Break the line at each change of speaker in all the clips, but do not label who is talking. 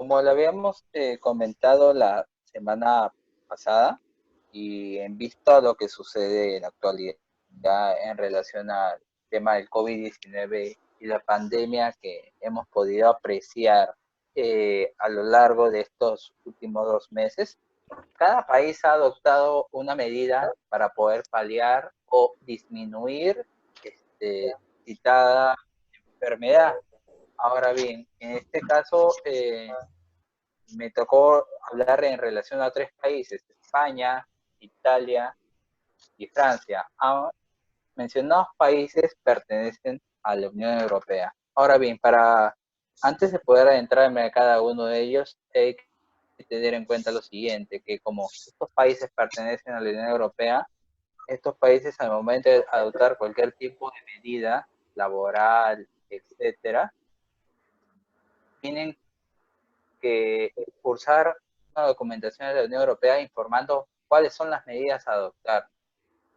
Como lo habíamos comentado la semana pasada y en visto a lo que sucede en la actualidad en relación al tema del COVID-19 y la pandemia que hemos podido apreciar a lo largo de estos últimos 2 meses, cada país ha adoptado una medida para poder paliar o disminuir citada enfermedad. Ahora bien, en este caso me tocó hablar en relación a 3 países: España, Italia y Francia. Mencionados países pertenecen a la Unión Europea. Ahora bien, antes de poder adentrarme a cada uno de ellos, hay que tener en cuenta lo siguiente, que como estos países pertenecen a la Unión Europea, estos países al momento de adoptar cualquier tipo de medida laboral, etcétera, tienen que cursar una documentación de la Unión Europea informando cuáles son las medidas a adoptar.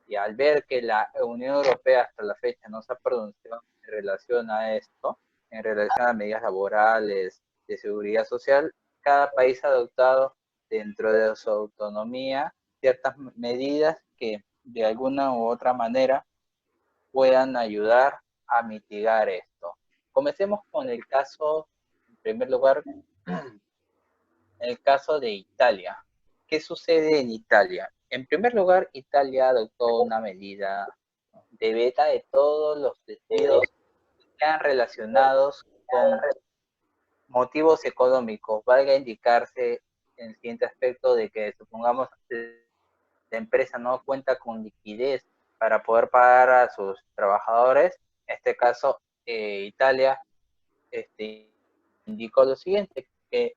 Y al ver que la Unión Europea hasta la fecha no se ha pronunciado en relación a esto, en relación a medidas laborales, de seguridad social, cada país ha adoptado dentro de su autonomía ciertas medidas que de alguna u otra manera puedan ayudar a mitigar esto. Comencemos con el caso, en primer lugar, el caso de Italia. ¿Qué sucede en Italia? En primer lugar, Italia adoptó una medida de veta de todos los despidos que sean relacionados con motivos económicos. Valga indicarse en el siguiente aspecto de que, supongamos, la empresa no cuenta con liquidez para poder pagar a sus trabajadores. En este caso, Italia indicó lo siguiente, que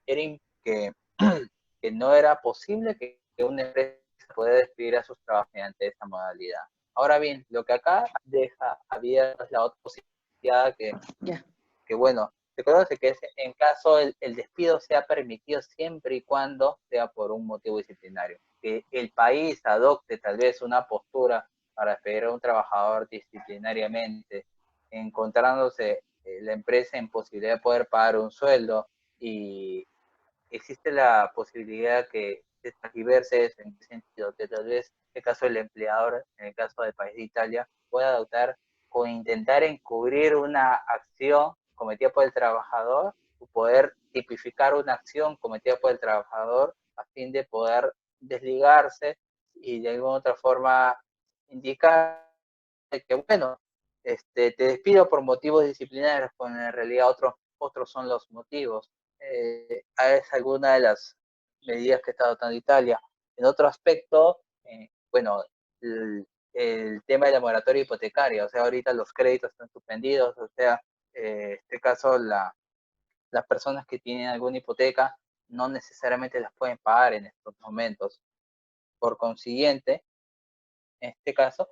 que no era posible que una empresa pueda despedir a sus trabajadores mediante esta modalidad. Ahora bien, lo que acá deja abierta es la otra posibilidad
Ya.
que bueno, se conoce que es en caso el despido sea permitido siempre y cuando sea por un motivo disciplinario. Que el país adopte tal vez una postura para despedir a un trabajador disciplinariamente, encontrándose la empresa en posibilidad de poder pagar un sueldo, y existe la posibilidad que se transverse eso. ¿En qué sentido? Que tal vez, en el caso del empleador, en el caso del país de Italia, pueda adoptar o intentar encubrir una acción cometida por el trabajador, o poder tipificar una acción cometida por el trabajador a fin de poder desligarse y de alguna otra forma indicar que, bueno, te despido por motivos disciplinarios, cuando en realidad otros son los motivos. Es alguna de las medidas que está adoptando Italia. En otro aspecto, bueno, el tema de la moratoria hipotecaria, o sea, ahorita los créditos están suspendidos, o sea, en este caso las personas que tienen alguna hipoteca no necesariamente las pueden pagar en estos momentos. Por consiguiente, en este caso,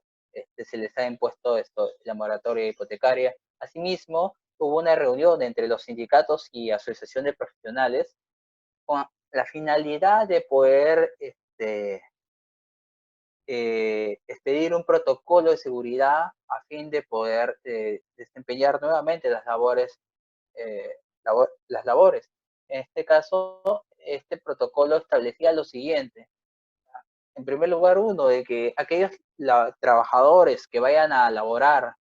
se les ha impuesto la moratoria hipotecaria. Asimismo, hubo una reunión entre los sindicatos y asociación de profesionales con la finalidad de poder expedir un protocolo de seguridad a fin de poder desempeñar nuevamente eh, las labores. En este caso, este protocolo establecía lo siguiente: en primer lugar, uno, de que aquellos trabajadores que vayan a laborar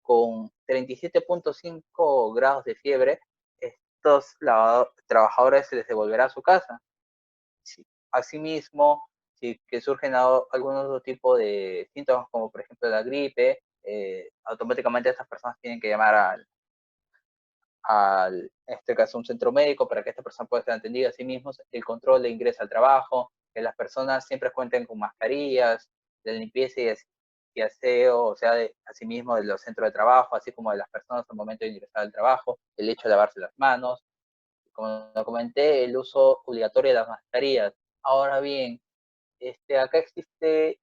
con 37.5 grados de fiebre, estos trabajadores se les devolverá a su casa. Sí. Asimismo, si que surgen algún otro tipo de síntomas, como por ejemplo la gripe, automáticamente estas personas tienen que llamar en este caso, un centro médico para que esta persona pueda estar atendida. A sí mismos, el control de ingreso al trabajo, que las personas siempre cuenten con mascarillas, de limpieza y aseo, o sea, asimismo de los centros de trabajo, así como de las personas al momento de ingresar al trabajo, el hecho de lavarse las manos, como lo comenté, el uso obligatorio de las mascarillas. Ahora bien, acá existe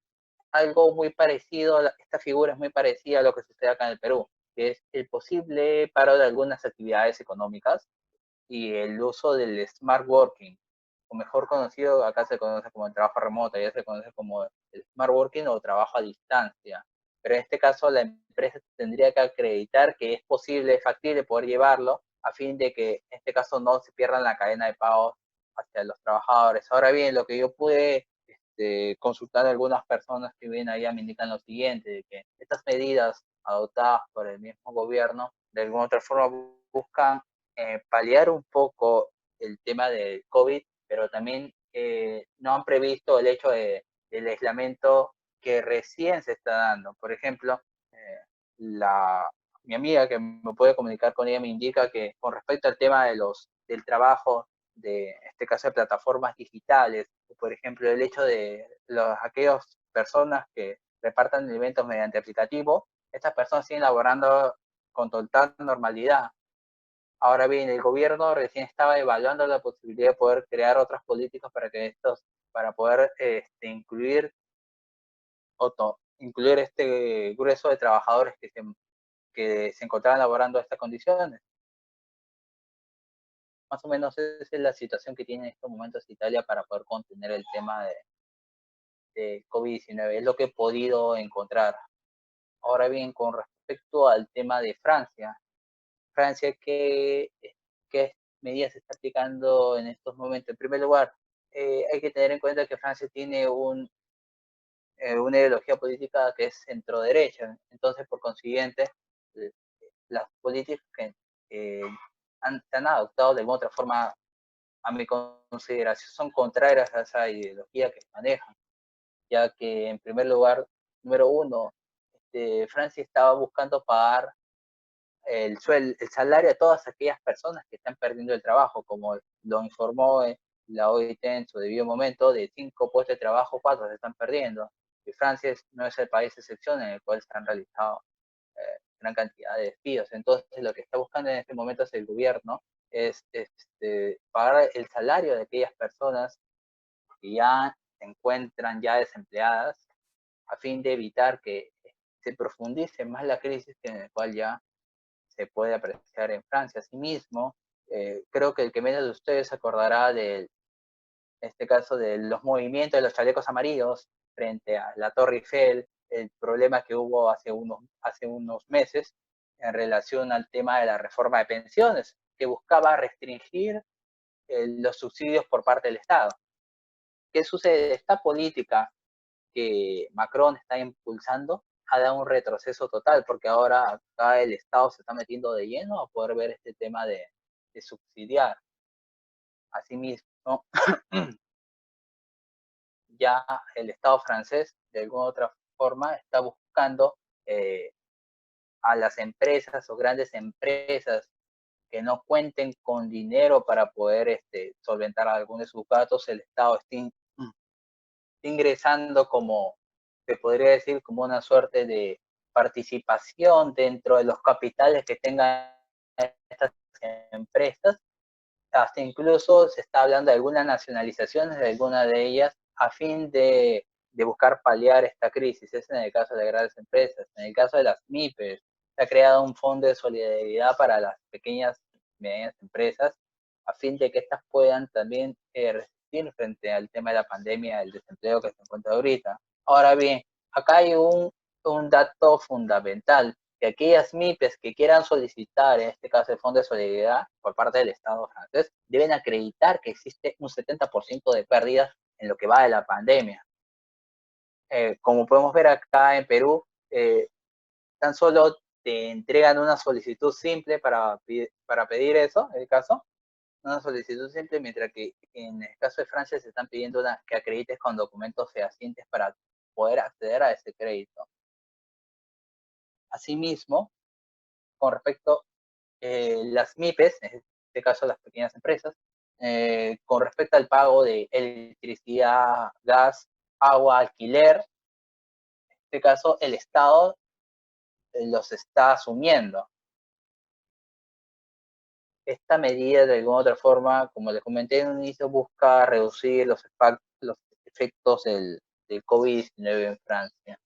algo muy parecido, esta figura es muy parecida a lo que sucede acá en el Perú, que es el posible paro de algunas actividades económicas y el uso del smart working, o mejor conocido, acá se conoce como el trabajo remoto, ya se conoce como el smart working o trabajo a distancia. Pero en este caso la empresa tendría que acreditar que es posible, es factible poder llevarlo, a fin de que en este caso no se pierda la cadena de pagos hacia los trabajadores. Ahora bien, lo que yo pude consultar a algunas personas que vienen allá me indican lo siguiente, de que estas medidas adoptadas por el mismo gobierno de alguna otra forma buscan paliar un poco el tema del COVID, pero también no han previsto el hecho del aislamiento que recién se está dando. Por ejemplo, mi amiga que me puede comunicar con ella me indica que con respecto al tema del trabajo, de este caso de plataformas digitales, por ejemplo, el hecho de aquellas personas que repartan alimentos mediante aplicativo, estas personas siguen laborando con total normalidad. Ahora bien, el gobierno recién estaba evaluando la posibilidad de poder crear otras políticas para poder incluir este grueso de trabajadores que se encontraban laborando estas condiciones. Más o menos esa es la situación que tiene en estos momentos Italia para poder contener el tema de COVID-19. Es lo que he podido encontrar. Ahora bien, con respecto al tema de Francia, ¿qué medidas se está aplicando en estos momentos? En primer lugar, hay que tener en cuenta que Francia tiene una ideología política que es centro-derecha. Entonces, por consiguiente, las políticas que se han adoptado de alguna otra forma, a mi consideración, son contrarias a esa ideología que manejan, ya que en primer lugar, número uno, Francia estaba buscando pagar el salario a todas aquellas personas que están perdiendo el trabajo, como lo informó la OIT en su debido momento, de 5 puestos de trabajo, 4 se están perdiendo. Y Francia no es el país de excepción en el cual se han realizado gran cantidad de despidos. Entonces, lo que está buscando en este momento es el gobierno, es pagar el salario de aquellas personas que ya se encuentran ya desempleadas, a fin de evitar que se profundice más la crisis en la cual ya se puede apreciar en Francia. Asimismo, creo que el que menos de ustedes se acordará de este caso de los movimientos de los chalecos amarillos frente a la Torre Eiffel, el problema que hubo hace unos meses en relación al tema de la reforma de pensiones, que buscaba restringir los subsidios por parte del Estado. ¿Qué sucede? Esta política que Macron está impulsando ha dado un retroceso total, porque ahora acá el Estado se está metiendo de lleno a poder ver este tema de subsidiar. Asimismo, ya el Estado francés, de alguna otra forma, está buscando a las empresas o grandes empresas que no cuenten con dinero para poder solventar algunos de sus gastos, el Estado está ingresando como, se podría decir, como una suerte de participación dentro de los capitales que tengan estas empresas. Hasta incluso se está hablando de algunas nacionalizaciones de algunas de ellas a fin de buscar paliar esta crisis. Es en el caso de las grandes empresas. En el caso de las MIPES, se ha creado un fondo de solidaridad para las pequeñas y medianas empresas a fin de que estas puedan también resistir frente al tema de la pandemia, el desempleo que se encuentra ahorita. Ahora bien, acá hay un dato fundamental, que aquellas MIPES que quieran solicitar, en este caso el Fondo de Solidaridad por parte del Estado francés, deben acreditar que existe un 70% de pérdidas en lo que va de la pandemia. Como podemos ver acá en Perú, tan solo te entregan una solicitud simple para pedir eso, en el caso, una solicitud simple, mientras que en el caso de Francia se están pidiendo que acredites con documentos fehacientes para poder acceder a ese crédito. Asimismo, con respecto a las MIPES, en este caso las pequeñas empresas, con respecto al pago de electricidad, gas, agua, alquiler, en este caso el Estado los está asumiendo. Esta medida, de alguna otra forma, como les comenté en un inicio, busca reducir los efectos del COVID-19 en Francia.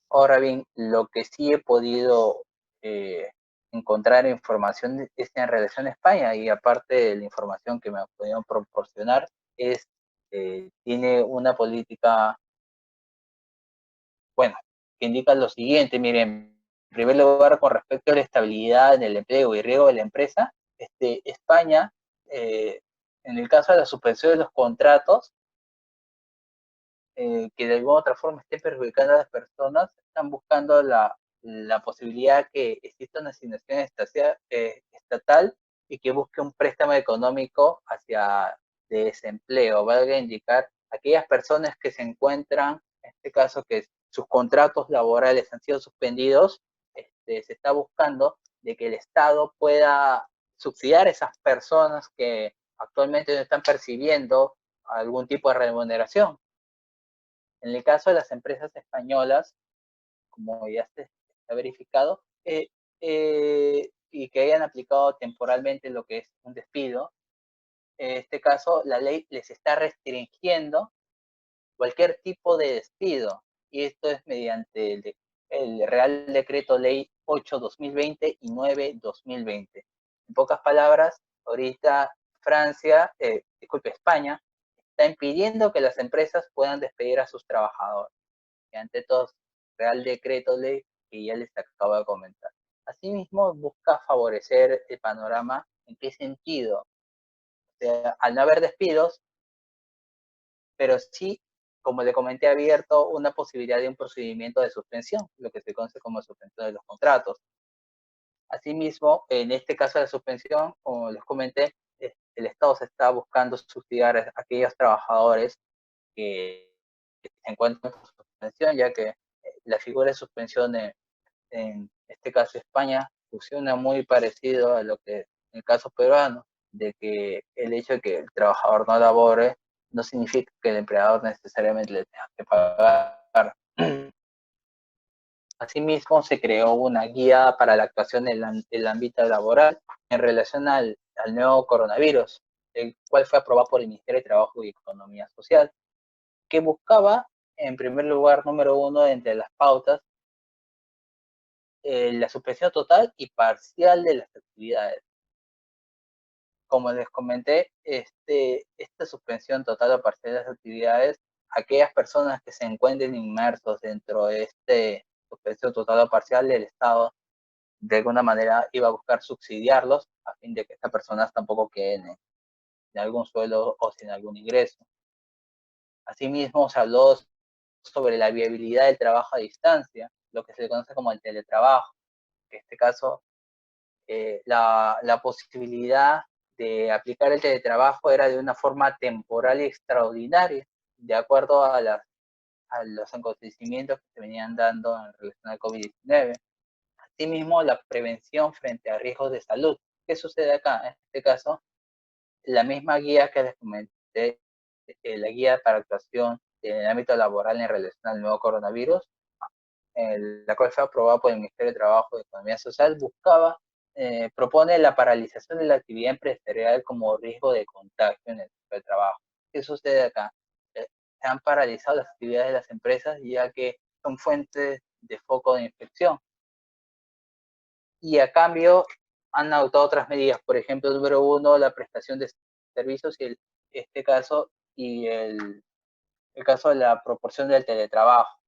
Ahora bien, lo que sí he podido encontrar información es en relación a España, y aparte de la información que me han podido proporcionar, tiene una política, bueno, que indica lo siguiente. Miren, en primer lugar, con respecto a la estabilidad en el empleo y riesgo de la empresa, España, en el caso de la suspensión de los contratos, que de alguna u otra forma esté perjudicando a las personas, están buscando la posibilidad que exista una asignación estatal y que busque un préstamo económico hacia desempleo, valga indicar, aquellas personas que se encuentran, en este caso que sus contratos laborales han sido suspendidos, se está buscando de que el Estado pueda subsidiar a esas personas que actualmente no están percibiendo algún tipo de remuneración. En el caso de las empresas españolas, como ya se ha verificado, y que hayan aplicado temporalmente lo que es un despido, en este caso la ley les está restringiendo cualquier tipo de despido, y esto es mediante el Real Decreto Ley 8/2020 y 9/2020. En pocas palabras, ahorita España está impidiendo que las empresas puedan despedir a sus trabajadores, y ante todo, Real Decreto Ley que ya les acabo de comentar. Asimismo, busca favorecer el panorama. ¿En qué sentido? O sea, al no haber despidos, pero sí, como le comenté, abierto una posibilidad de un procedimiento de suspensión, lo que se conoce como suspensión de los contratos. Asimismo, en este caso de la suspensión, como les comenté, el Estado se está buscando subsidiar a aquellos trabajadores que se encuentran en suspensión, ya que la figura de suspensión en este caso España funciona muy parecido a lo que en el caso peruano, de que el hecho de que el trabajador no labore no significa que el empleador necesariamente le tenga que pagar. Asimismo, se creó una guía para la actuación en el ámbito laboral en relación al nuevo coronavirus, el cual fue aprobado por el Ministerio de Trabajo y Economía Social, que buscaba, en primer lugar, número uno, entre las pautas, la suspensión total y parcial de las actividades. Como les comenté, esta suspensión total o parcial de las actividades, aquellas personas que se encuentren inmersos dentro de suspensión total o parcial del Estado, de alguna manera iba a buscar subsidiarlos a fin de que estas personas tampoco queden en algún sueldo o sin algún ingreso. Asimismo, se habló sobre la viabilidad del trabajo a distancia, lo que se conoce como el teletrabajo. En este caso, la posibilidad de aplicar el teletrabajo era de una forma temporal y extraordinaria, de acuerdo a los acontecimientos que se venían dando en relación al COVID-19. Asimismo, la prevención frente a riesgos de salud. ¿Qué sucede acá? En este caso, la misma guía que les comenté, la guía para actuación en el ámbito laboral en relación al nuevo coronavirus, la cual fue aprobada por el Ministerio de Trabajo y Economía Social, propone la paralización de la actividad empresarial como riesgo de contagio en el centro de trabajo. ¿Qué sucede acá? Se han paralizado las actividades de las empresas ya que son fuentes de foco de infección. Y a cambio han adoptado otras medidas, por ejemplo, número uno, la prestación de servicios y el caso de la proporción del teletrabajo.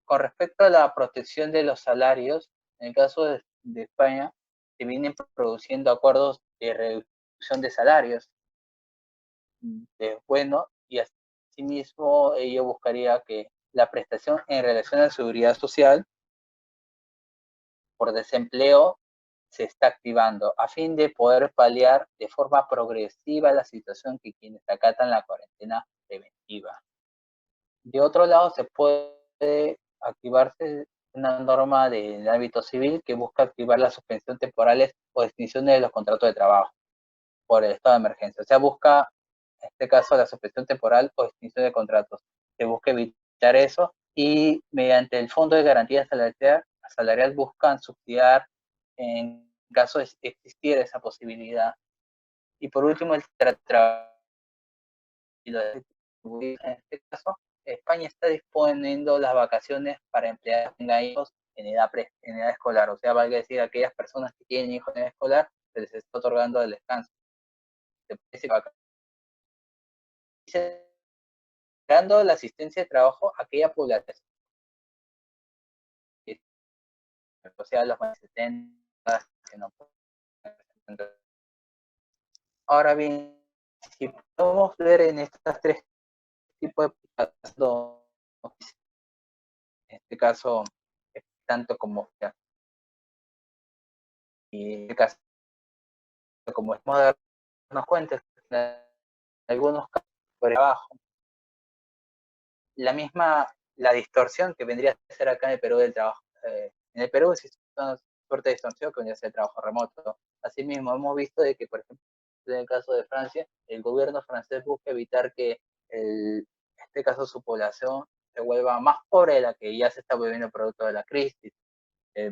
Con respecto a la protección de los salarios, en el caso de España, se vienen produciendo acuerdos de reducción de salarios. Bueno, y asimismo ello buscaría que la prestación en relación a la seguridad social por desempleo se está activando a fin de poder paliar de forma progresiva la situación que quienes acatan la cuarentena preventiva. De otro lado, se puede activarse una norma del ámbito civil que busca activar la suspensión temporales o extinciones de los contratos de trabajo por el estado de emergencia. O sea, busca, en este caso, la suspensión temporal o extinción de contratos. Se busca evitar eso y mediante el Fondo de Garantía Salarial buscan subsidiar en caso de existir esa posibilidad. Y por último, el trabajo. En este caso, España está disponiendo las vacaciones para empleados que tengan hijos en edad escolar. O sea, valga decir, aquellas personas que tienen hijos en edad escolar, se les está otorgando el descanso. Dando la asistencia de trabajo a aquella población, o sea, los más 70 que no pueden Ahora bien, si podemos ver en estas tres tipos de casos, en este caso, tanto como y en el caso como es moderno, nos cuenta en algunos casos por abajo, la distorsión que vendría a ser acá en el Perú del trabajo. En el Perú existe una fuerte distorsión que vendría a ser el trabajo remoto. Asimismo, hemos visto de que, por ejemplo, en el caso de Francia, el gobierno francés busca evitar que, en este caso, su población se vuelva más pobre de la que ya se está volviendo producto de la crisis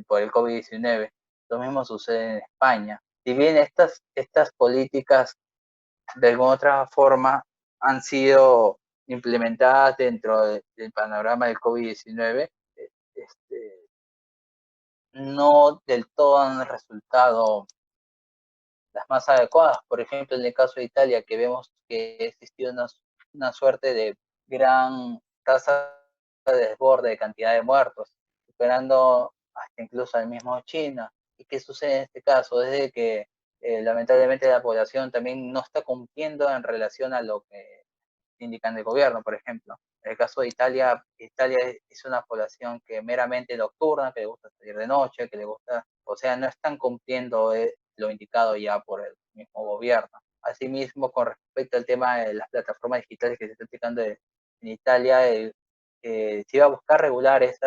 por el COVID-19. Lo mismo sucede en España. Si bien estas políticas de alguna otra forma han sido implementadas dentro del panorama del COVID-19, este, no del todo han resultado las más adecuadas. Por ejemplo, en el caso de Italia, que vemos que existió una suerte de gran tasa de desborde de cantidad de muertos, superando hasta incluso al mismo China. ¿Y qué sucede en este caso? Desde que lamentablemente la población también no está cumpliendo en relación a lo que indican el gobierno, por ejemplo. En el caso de Italia, Italia es una población que meramente nocturna, que le gusta salir de noche, que le gusta, o sea, no están cumpliendo lo indicado ya por el mismo gobierno. Asimismo, con respecto al tema de las plataformas digitales que se están aplicando en Italia, se iba a buscar regular ese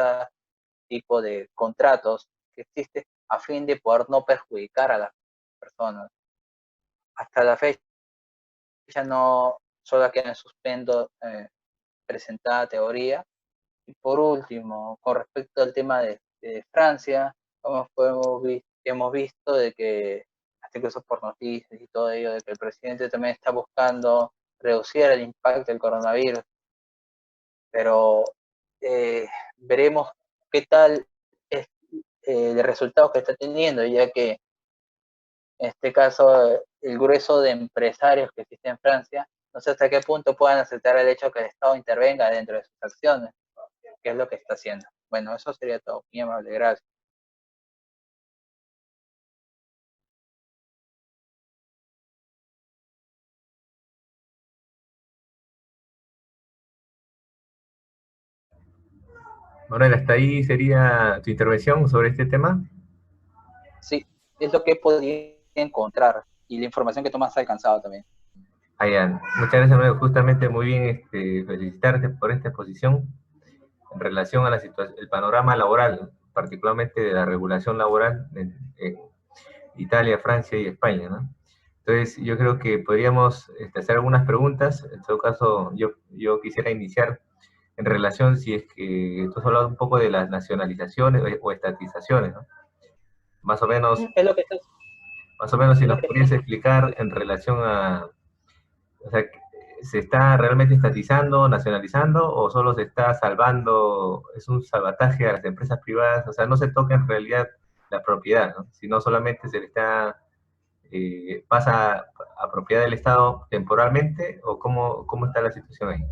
tipo de contratos que existe a fin de poder no perjudicar a las personas. Hasta la fecha no solo queda en suspendo presentada teoría. Y por último, con respecto al tema de Francia, como hemos visto de que, hasta incluso por noticias y todo ello, de que el presidente también está buscando reducir el impacto del coronavirus, pero veremos qué tal es el resultado que está teniendo, ya que en este caso el grueso de empresarios que existen en Francia, no sé hasta qué punto puedan aceptar el hecho que el Estado intervenga dentro de sus acciones, que es lo que está haciendo. Bueno, eso sería todo. Muy amable, gracias.
Manuel, hasta ahí sería tu intervención sobre este tema.
Sí, es lo que he podido encontrar y la información que tú me has alcanzado también.
Muchas gracias, Manuel. Justamente muy bien felicitarte por esta exposición en relación a el panorama laboral, particularmente de la regulación laboral en Italia, Francia y España, ¿no? Entonces, yo creo que podríamos hacer algunas preguntas. En todo caso, yo quisiera iniciar en relación, si es que tú has hablado un poco de las nacionalizaciones o estatizaciones, ¿no? Más o menos,
Es lo que estás,
más o menos si
es lo
nos
que
podrías
estás.
explicar en relación a, o sea, ¿se está realmente estatizando, nacionalizando o solo se está salvando, es un salvataje a las empresas privadas? O sea, no se toca en realidad la propiedad, ¿no? Sino solamente se le está, pasa a propiedad del Estado temporalmente o cómo está la situación ahí.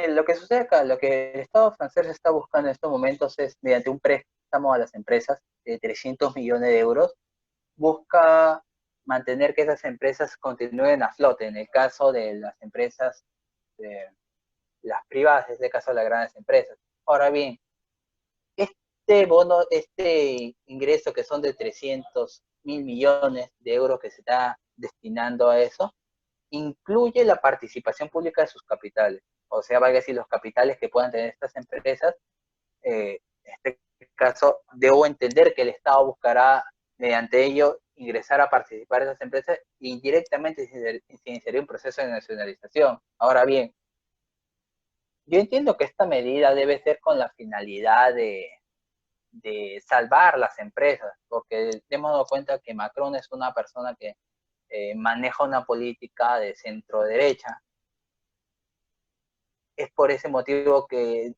Lo que sucede acá, lo que el Estado francés está buscando en estos momentos es, mediante un préstamo a las empresas de 300 millones de euros, busca mantener que esas empresas continúen a flote. En el caso de las empresas, de las privadas, en este caso las grandes empresas. Ahora bien, este bono, este ingreso que son de 300.000 millones de euros que se está destinando a eso, incluye la participación pública de sus capitales. O sea, valga decir, los capitales que puedan tener estas empresas, en este caso, debo entender que el Estado buscará, mediante ello, ingresar a participar en esas empresas e indirectamente se iniciaría un proceso de nacionalización. Ahora bien, yo entiendo que esta medida debe ser con la finalidad de salvar las empresas, porque hemos dado cuenta que Macron es una persona que maneja una política de centro derecha. Es por ese motivo que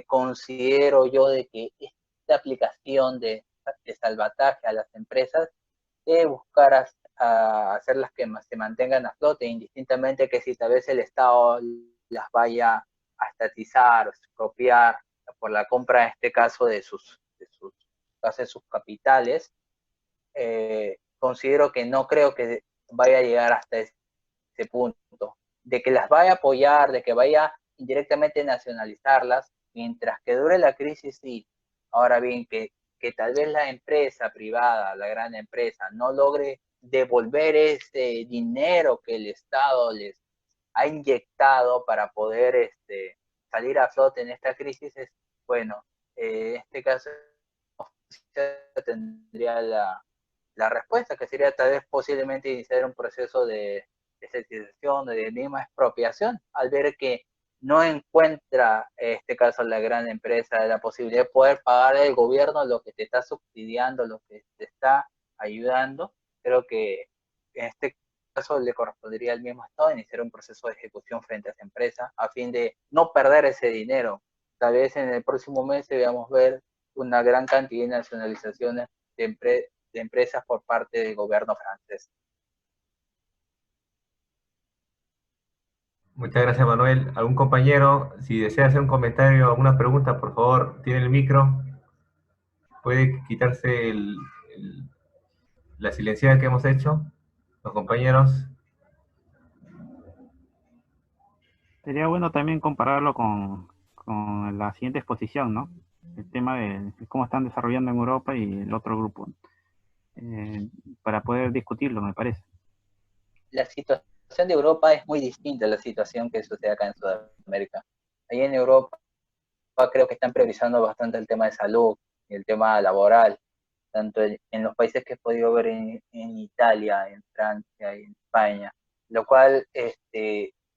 considero yo de que esta aplicación de salvataje a las empresas debe buscar hacerlas que se mantengan a flote, indistintamente que si tal vez el Estado las vaya a estatizar o expropiar por la compra, en este caso, de sus capitales. Considero que no creo que vaya a llegar hasta ese punto, de que las vaya a apoyar, de que vaya indirectamente a nacionalizarlas, mientras que dure la crisis, sí. Ahora bien, que tal vez la empresa privada, la gran empresa, no logre devolver ese dinero que el Estado les ha inyectado para poder salir a flote en esta crisis, es bueno, en este caso tendría la respuesta, que sería tal vez posiblemente iniciar un proceso de estatización, de misma expropiación, al ver que no encuentra, en este caso, la gran empresa la posibilidad de poder pagar al gobierno lo que te está subsidiando, lo que te está ayudando. Creo que en este caso le correspondería al mismo Estado iniciar un proceso de ejecución frente a esa empresa a fin de no perder ese dinero. Tal vez en el próximo mes veamos ver una gran cantidad de nacionalizaciones de empresas por parte del gobierno francés.
Muchas gracias, Manuel. ¿Algún compañero, si desea hacer un comentario o alguna pregunta, por favor, tiene el micro? Puede quitarse la silenciada que hemos hecho, los compañeros.
Sería bueno también compararlo con la siguiente exposición, ¿no? El tema de cómo están desarrollando en Europa y el otro grupo, para poder discutirlo, me parece.
La situación de Europa es muy distinta a la situación que sucede acá en Sudamérica. Ahí en Europa creo que están priorizando bastante el tema de salud y el tema laboral, tanto en los países que he podido ver en Italia, en Francia y en España, lo cual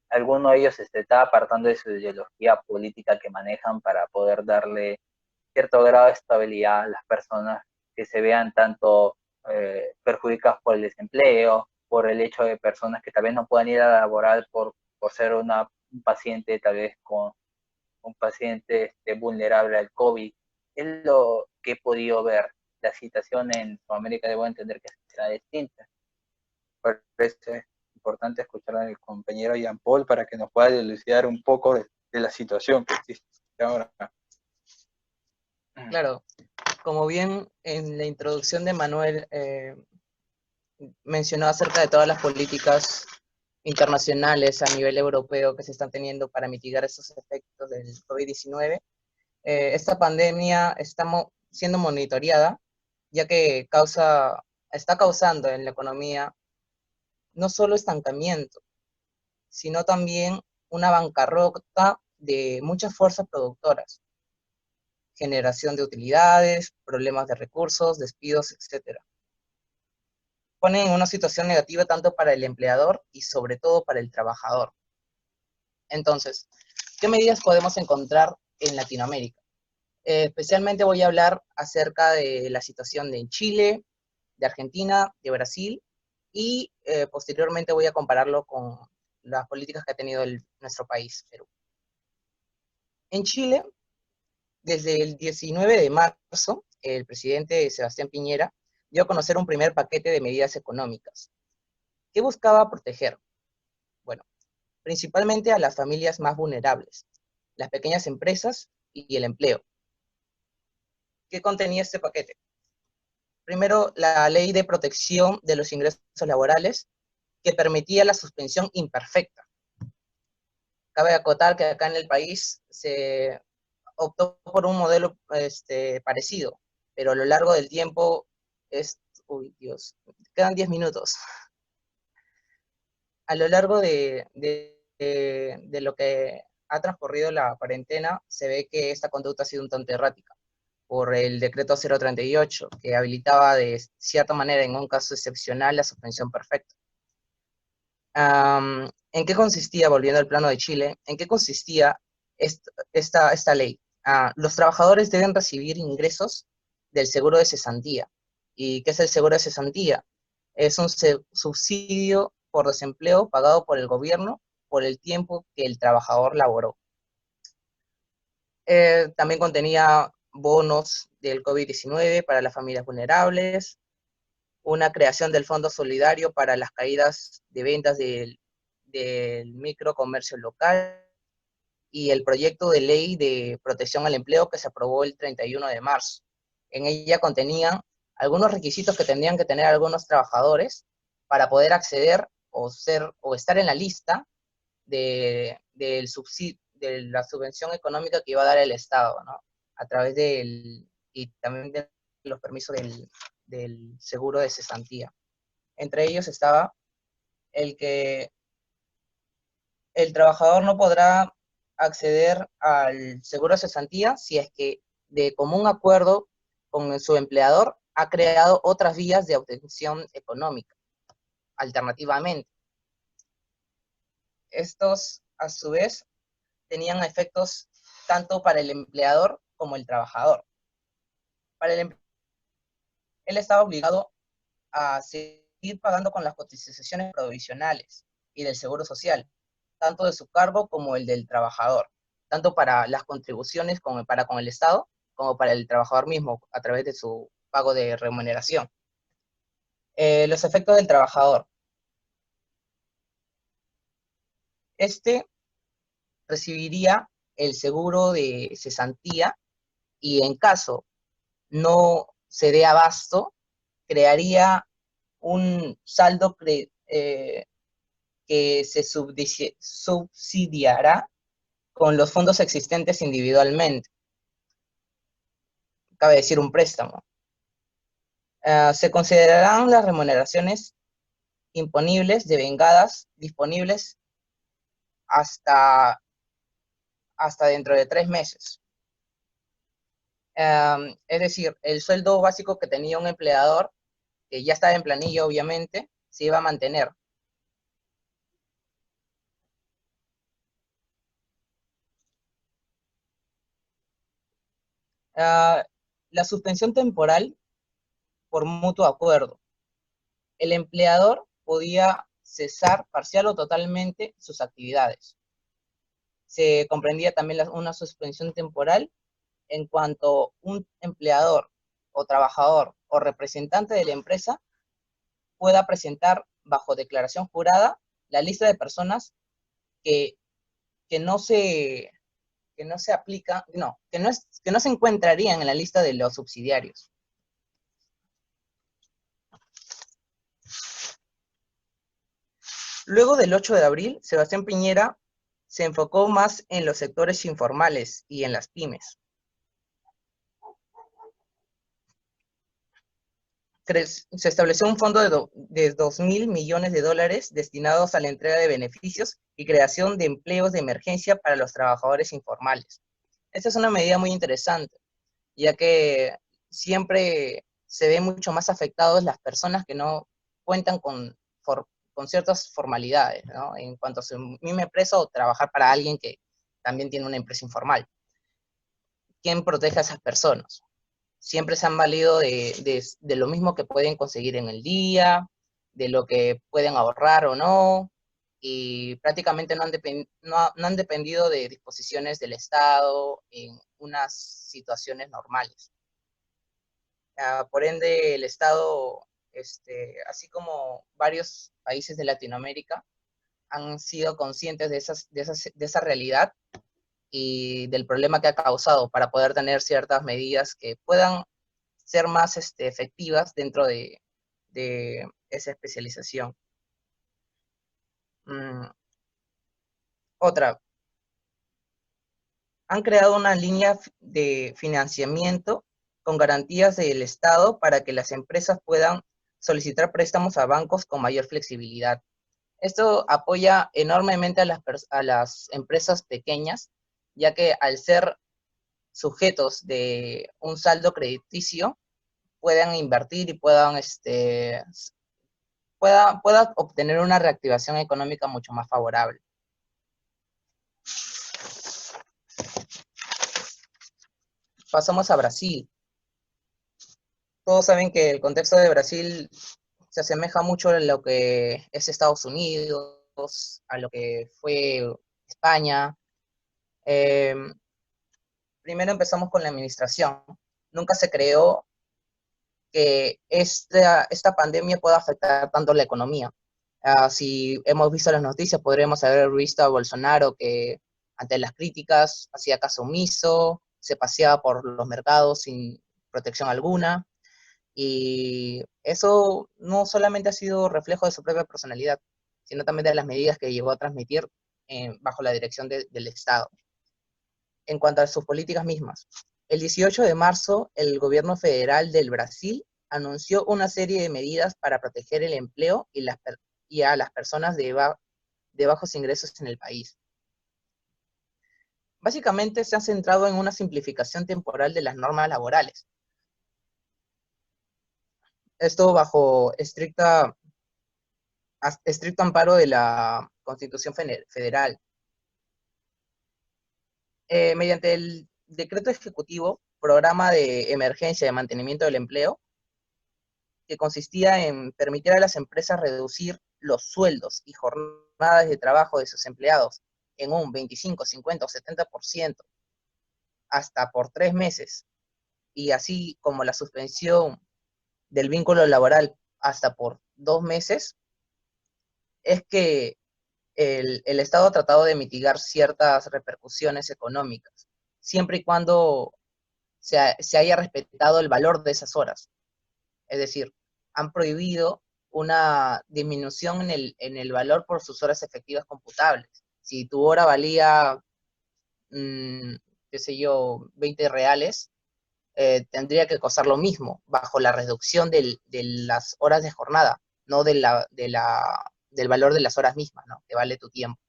alguno de ellos se está apartando de su ideología política que manejan para poder darle cierto grado de estabilidad a las personas que se vean tanto perjudicadas por el desempleo, por el hecho de personas que tal vez no puedan ir a laborar por ser un paciente tal vez con un paciente vulnerable al COVID. Es lo que he podido ver. La situación en Sudamérica debo entender que será distinta. Por eso es importante escuchar al compañero Jean Paul para que nos pueda dilucidar un poco de la situación que existe ahora.
Claro, como bien en la introducción de Manuel mencionó acerca de todas las políticas internacionales a nivel europeo que se están teniendo para mitigar estos efectos del COVID-19, esta pandemia está siendo monitoreada, ya que está causando en la economía no solo estancamiento, sino también una bancarrota de muchas fuerzas productoras, generación de utilidades, problemas de recursos, despidos, etc. Pone en una situación negativa tanto para el empleador y sobre todo para el trabajador. Entonces, ¿qué medidas podemos encontrar en Latinoamérica? Especialmente voy a hablar acerca de la situación de Chile, de Argentina, de Brasil, y posteriormente voy a compararlo con las políticas que ha tenido nuestro país, Perú. En Chile, desde el 19 de marzo, el presidente Sebastián Piñera dio a conocer un primer paquete de medidas económicas. ¿Qué buscaba proteger? Bueno, principalmente a las familias más vulnerables, las pequeñas empresas y el empleo. ¿Qué contenía este paquete? Primero, la ley de protección de los ingresos laborales, que permitía la suspensión imperfecta. Cabe acotar que acá en el país se optó por un modelo parecido, pero a lo largo del tiempo uy, Dios, quedan 10 minutos. A lo largo de lo que ha transcurrido la cuarentena, se ve que esta conducta ha sido un tanto errática por el decreto 038, que habilitaba de cierta manera, en un caso excepcional, la suspensión perfecta. ¿En qué consistía, volviendo al plano de Chile, en qué consistía esta ley? Los trabajadores deben recibir ingresos del seguro de cesantía. ¿Y qué es el seguro de cesantía? Es un subsidio por desempleo pagado por el gobierno por el tiempo que el trabajador laboró. También contenía bonos del COVID-19 para las familias vulnerables, una creación del Fondo Solidario para las caídas de ventas del microcomercio local, y el proyecto de ley de protección al empleo que se aprobó el 31 de marzo. En ella contenían algunos requisitos que tendrían que tener algunos trabajadores para poder acceder o estar en la lista de la subvención económica que iba a dar el Estado, ¿no? A través y también de los permisos del seguro de cesantía. Entre ellos estaba el que el trabajador no podrá acceder al seguro de cesantía si es que de común acuerdo con su empleador ha creado otras vías de obtención económica, alternativamente. Estos, a su vez, tenían efectos tanto para el empleador como el trabajador. Para el empleador, él estaba obligado a seguir pagando con las cotizaciones provisionales y del seguro social, tanto de su cargo como el del trabajador, tanto para las contribuciones como para con el Estado, como para el trabajador mismo, a través de su pago de remuneración. Los efectos del trabajador. Este recibiría el seguro de cesantía y en caso no se dé abasto, crearía un saldo que se subsidiará con los fondos existentes individualmente. Cabe decir un préstamo. Se considerarán las remuneraciones imponibles devengadas disponibles hasta dentro de 3 meses. Es decir, el sueldo básico que tenía un empleador, que ya estaba en planilla obviamente, se iba a mantener. La suspensión temporal por mutuo acuerdo. El empleador podía cesar parcial o totalmente sus actividades. Se comprendía también una suspensión temporal en cuanto un empleador o trabajador o representante de la empresa pueda presentar bajo declaración jurada la lista de personas que no se aplica, que no se encontrarían en la lista de los subsidiarios. Luego del 8 de abril, Sebastián Piñera se enfocó más en los sectores informales y en las pymes. Se estableció un fondo de 2.000 millones de dólares destinados a la entrega de beneficios y creación de empleos de emergencia para los trabajadores informales. Esta es una medida muy interesante, ya que siempre se ven mucho más afectados las personas que no cuentan con ciertas formalidades, ¿no? En cuanto a su misma empresa o trabajar para alguien que también tiene una empresa informal. ¿Quién protege a esas personas? Siempre se han valido de lo mismo que pueden conseguir en el día, de lo que pueden ahorrar o no, y prácticamente no han dependido de disposiciones del Estado en unas situaciones normales. Por ende, el Estado, así como varios países de Latinoamérica, han sido conscientes de esa realidad y del problema que ha causado para poder tener ciertas medidas que puedan ser más efectivas dentro de esa especialización. Otra, han creado una línea de financiamiento con garantías del Estado para que las empresas puedan solicitar préstamos a bancos con mayor flexibilidad. Esto apoya enormemente a las empresas pequeñas, ya que al ser sujetos de un saldo crediticio, puedan invertir y puedan obtener una reactivación económica mucho más favorable. Pasamos a Brasil. Todos saben que el contexto de Brasil se asemeja mucho a lo que es Estados Unidos, a lo que fue España. Primero empezamos con la administración. Nunca se creó que esta pandemia pueda afectar tanto la economía. Si hemos visto las noticias, podríamos haber visto a Bolsonaro que ante las críticas hacía caso omiso, se paseaba por los mercados sin protección alguna, Y eso no solamente ha sido reflejo de su propia personalidad, sino también de las medidas que llegó a transmitir bajo la dirección del Estado. En cuanto a sus políticas mismas, el 18 de marzo, el gobierno federal del Brasil anunció una serie de medidas para proteger el empleo y a las personas de bajos ingresos en el país. Básicamente se ha centrado en una simplificación temporal de las normas laborales. Esto bajo estricto amparo de la Constitución Federal. Mediante el decreto ejecutivo, programa de emergencia de mantenimiento del empleo, que consistía en permitir a las empresas reducir los sueldos y jornadas de trabajo de sus empleados en un 25, 50 o 70% hasta por 3 meses, y así como la suspensión del vínculo laboral hasta por 2 meses, es que el Estado ha tratado de mitigar ciertas repercusiones económicas, siempre y cuando se haya respetado el valor de esas horas. Es decir, han prohibido una disminución en el valor por sus horas efectivas computables. Si tu hora valía, qué sé yo, 20 reales, tendría que costar lo mismo, bajo la reducción de las horas de jornada, no del valor de las horas mismas, ¿no? Que vale tu tiempo.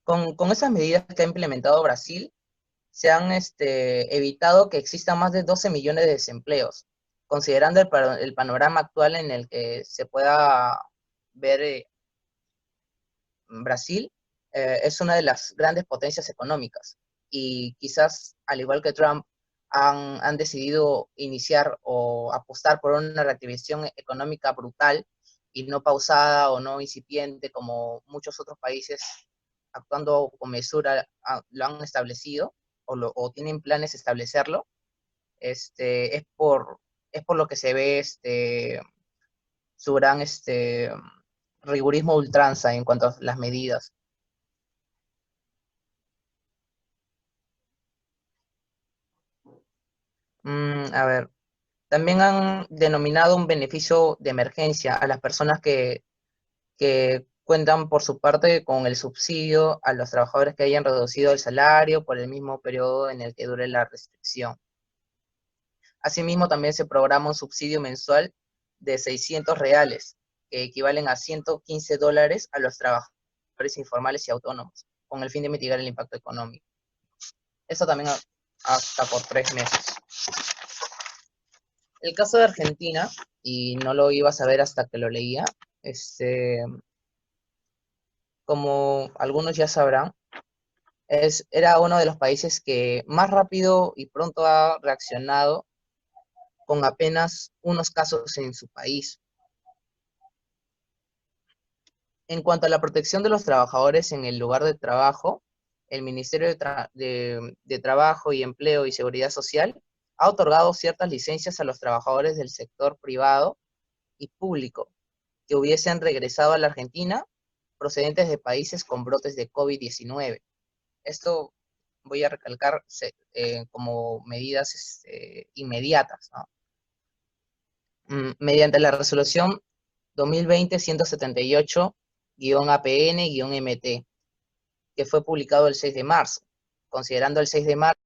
Con esas medidas que ha implementado Brasil, se han evitado que existan más de 12 millones de desempleos, considerando el panorama actual en el que se pueda ver Brasil. Es una de las grandes potencias económicas, y quizás, al igual que Trump, han decidido iniciar o apostar por una reactivación económica brutal y no pausada o no incipiente como muchos otros países actuando con mesura lo han establecido o tienen planes de establecerlo. Es por lo que se ve su gran rigurismo ultranza en cuanto a las medidas. A ver, también han denominado un beneficio de emergencia a las personas que cuentan por su parte con el subsidio a los trabajadores que hayan reducido el salario por el mismo periodo en el que dure la restricción. Asimismo, también se programa un subsidio mensual de 600 reales, que equivalen a $115 a los trabajadores informales y autónomos, con el fin de mitigar el impacto económico. Eso también hasta por 3 meses. El caso de Argentina, y no lo iba a saber hasta que lo leía, como algunos ya sabrán, era uno de los países que más rápido y pronto ha reaccionado con apenas unos casos en su país. En cuanto a la protección de los trabajadores en el lugar de trabajo, el Ministerio de Trabajo y Empleo y Seguridad Social ha otorgado ciertas licencias a los trabajadores del sector privado y público que hubiesen regresado a la Argentina procedentes de países con brotes de COVID-19. Esto voy a recalcar como medidas inmediatas, ¿no? Mediante la resolución 2020-178-APN-MT, que fue publicado el 6 de marzo, considerando el 6 de marzo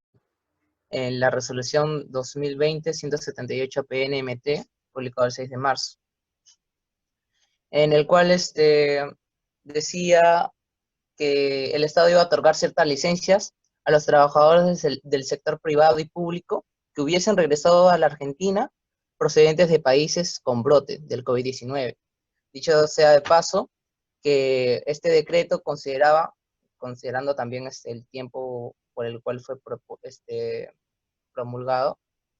en la resolución 2020-178-APN-MT, publicado el 6 de marzo, en el cual decía que el Estado iba a otorgar ciertas licencias a los trabajadores del sector privado y público que hubiesen regresado a la Argentina procedentes de países con brote del COVID-19. Dicho sea de paso, que este decreto considerando también el tiempo por el cual fue promulgado,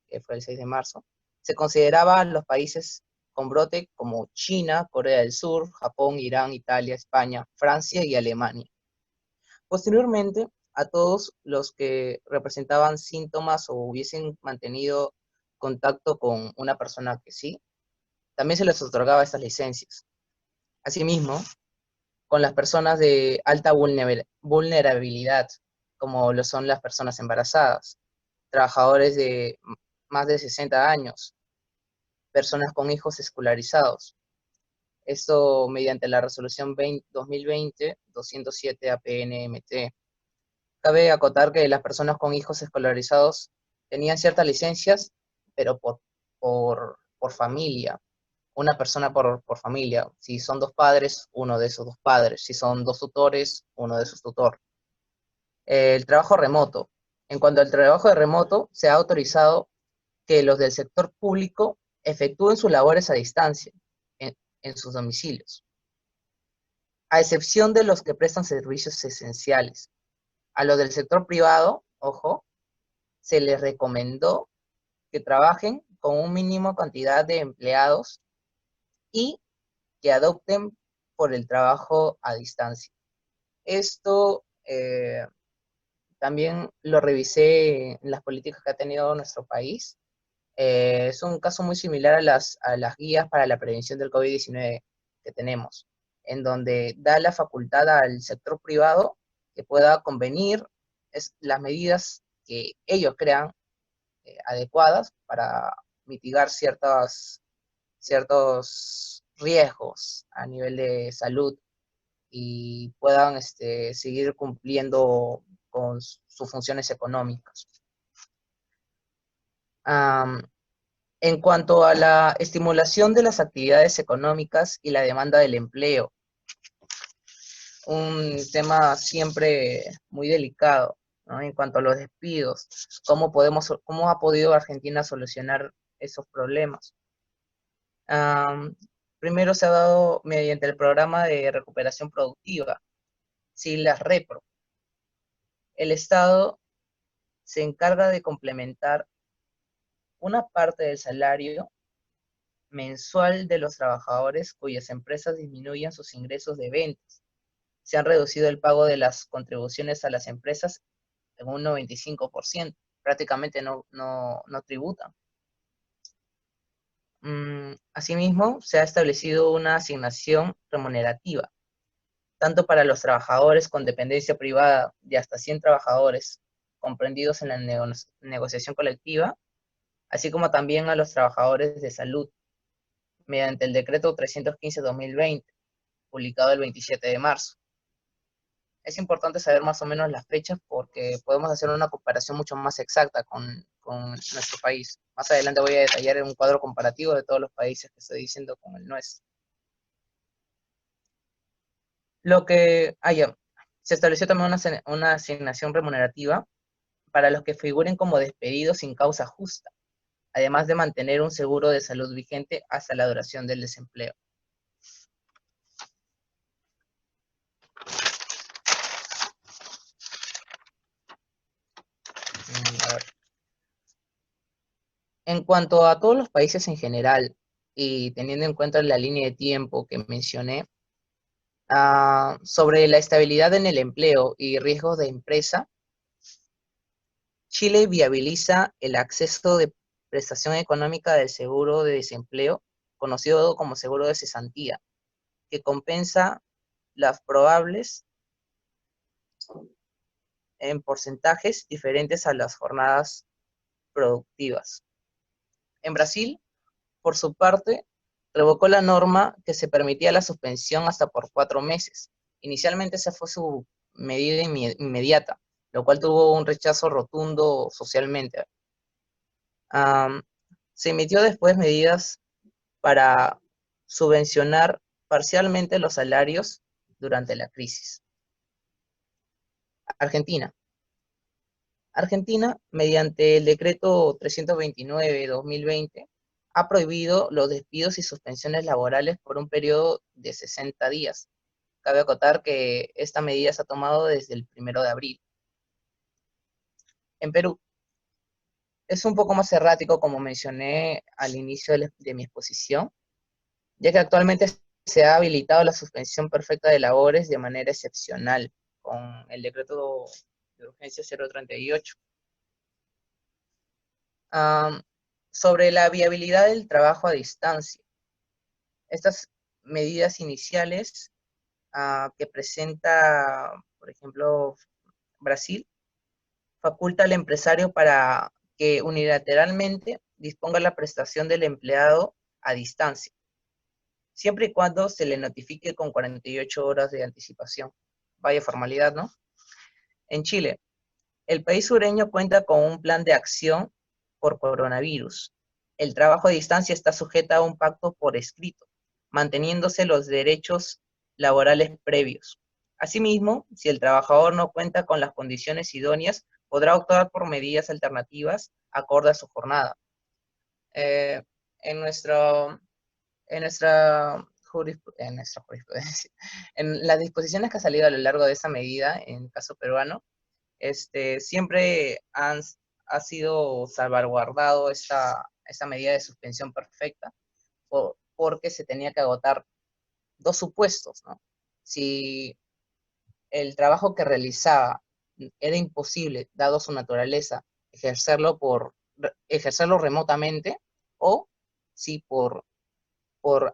que fue el 6 de marzo, se consideraba los países con brote como China, Corea del Sur, Japón, Irán, Italia, España, Francia y Alemania. Posteriormente, a todos los que representaban síntomas o hubiesen mantenido contacto con una persona que sí, también se les otorgaba estas licencias. Asimismo, con las personas de alta vulnerabilidad, como lo son las personas embarazadas, trabajadores de más de 60 años, personas con hijos escolarizados. Esto mediante la resolución 2020-207 APNMT. Cabe acotar que las personas con hijos escolarizados tenían ciertas licencias, pero por familia. Una persona por familia. Si son dos padres, uno de esos dos padres. Si son dos tutores, uno de sus tutores. El trabajo remoto. En cuanto al trabajo de remoto, se ha autorizado que los del sector público efectúen sus labores a distancia, en sus domicilios, a excepción de los que prestan servicios esenciales. A los del sector privado, ojo, se les recomendó que trabajen con un mínimo cantidad de empleados y que adopten por el trabajo a distancia. Esto también lo revisé en las políticas que ha tenido nuestro país. Es un caso muy similar a las guías para la prevención del COVID-19 que tenemos, en donde da la facultad al sector privado que pueda convenir las medidas que ellos crean adecuadas para mitigar ciertos riesgos a nivel de salud y puedan seguir cumpliendo con sus funciones económicas. En cuanto a la estimulación de las actividades económicas y la demanda del empleo, un tema siempre muy delicado, ¿no? En cuanto a los despidos, ¿cómo ha podido Argentina solucionar esos problemas? Primero se ha dado mediante el programa de recuperación productiva, siglas REPRO. El Estado se encarga de complementar una parte del salario mensual de los trabajadores cuyas empresas disminuyan sus ingresos de ventas. Se han reducido el pago de las contribuciones a las empresas en un 95%, prácticamente no tributan. Asimismo, se ha establecido una asignación remunerativa, tanto para los trabajadores con dependencia privada de hasta 100 trabajadores comprendidos en la negociación colectiva, así como también a los trabajadores de salud, mediante el decreto 315-2020, publicado el 27 de marzo. Es importante saber más o menos las fechas porque podemos hacer una comparación mucho más exacta con nuestro país. Más adelante voy a detallar un cuadro comparativo de todos los países que estoy diciendo con el nuestro. Se estableció también una asignación remunerativa para los que figuren como despedidos sin causa justa, además de mantener un seguro de salud vigente hasta la duración del desempleo. En cuanto a todos los países en general, y teniendo en cuenta la línea de tiempo que mencioné, sobre la estabilidad en el empleo y riesgos de empresa, Chile viabiliza el acceso de prestación económica del seguro de desempleo, conocido como seguro de cesantía, que compensa las probables en porcentajes diferentes a las jornadas productivas. En Brasil, por su parte, revocó la norma que se permitía la suspensión hasta por 4 meses. Inicialmente esa fue su medida inmediata, lo cual tuvo un rechazo rotundo socialmente. Se emitió después medidas para subvencionar parcialmente los salarios durante la crisis. Argentina, mediante el decreto 329-2020, ha prohibido los despidos y suspensiones laborales por un periodo de 60 días. Cabe acotar que esta medida se ha tomado desde el 1 de abril. En Perú, es un poco más errático, como mencioné al inicio de mi exposición, ya que actualmente se ha habilitado la suspensión perfecta de labores de manera excepcional, con el decreto de urgencia 038. Sobre la viabilidad del trabajo a distancia. Estas medidas iniciales que presenta, por ejemplo, Brasil, faculta al empresario para que unilateralmente disponga la prestación del empleado a distancia, siempre y cuando se le notifique con 48 horas de anticipación. Vaya formalidad, ¿no? En Chile, el país sureño cuenta con un plan de acción por coronavirus. El trabajo a distancia está sujeto a un pacto por escrito, manteniéndose los derechos laborales previos. Asimismo, si el trabajador no cuenta con las condiciones idóneas, podrá optar por medidas alternativas acorde a su jornada. En nuestra jurisprudencia, en las disposiciones que ha salido a lo largo de esa medida, en el caso peruano, siempre ha sido salvaguardado esta medida de suspensión perfecta, porque se tenía que agotar dos supuestos, ¿no? Si el trabajo que realizaba era imposible, dado su naturaleza, ejercerlo remotamente, o si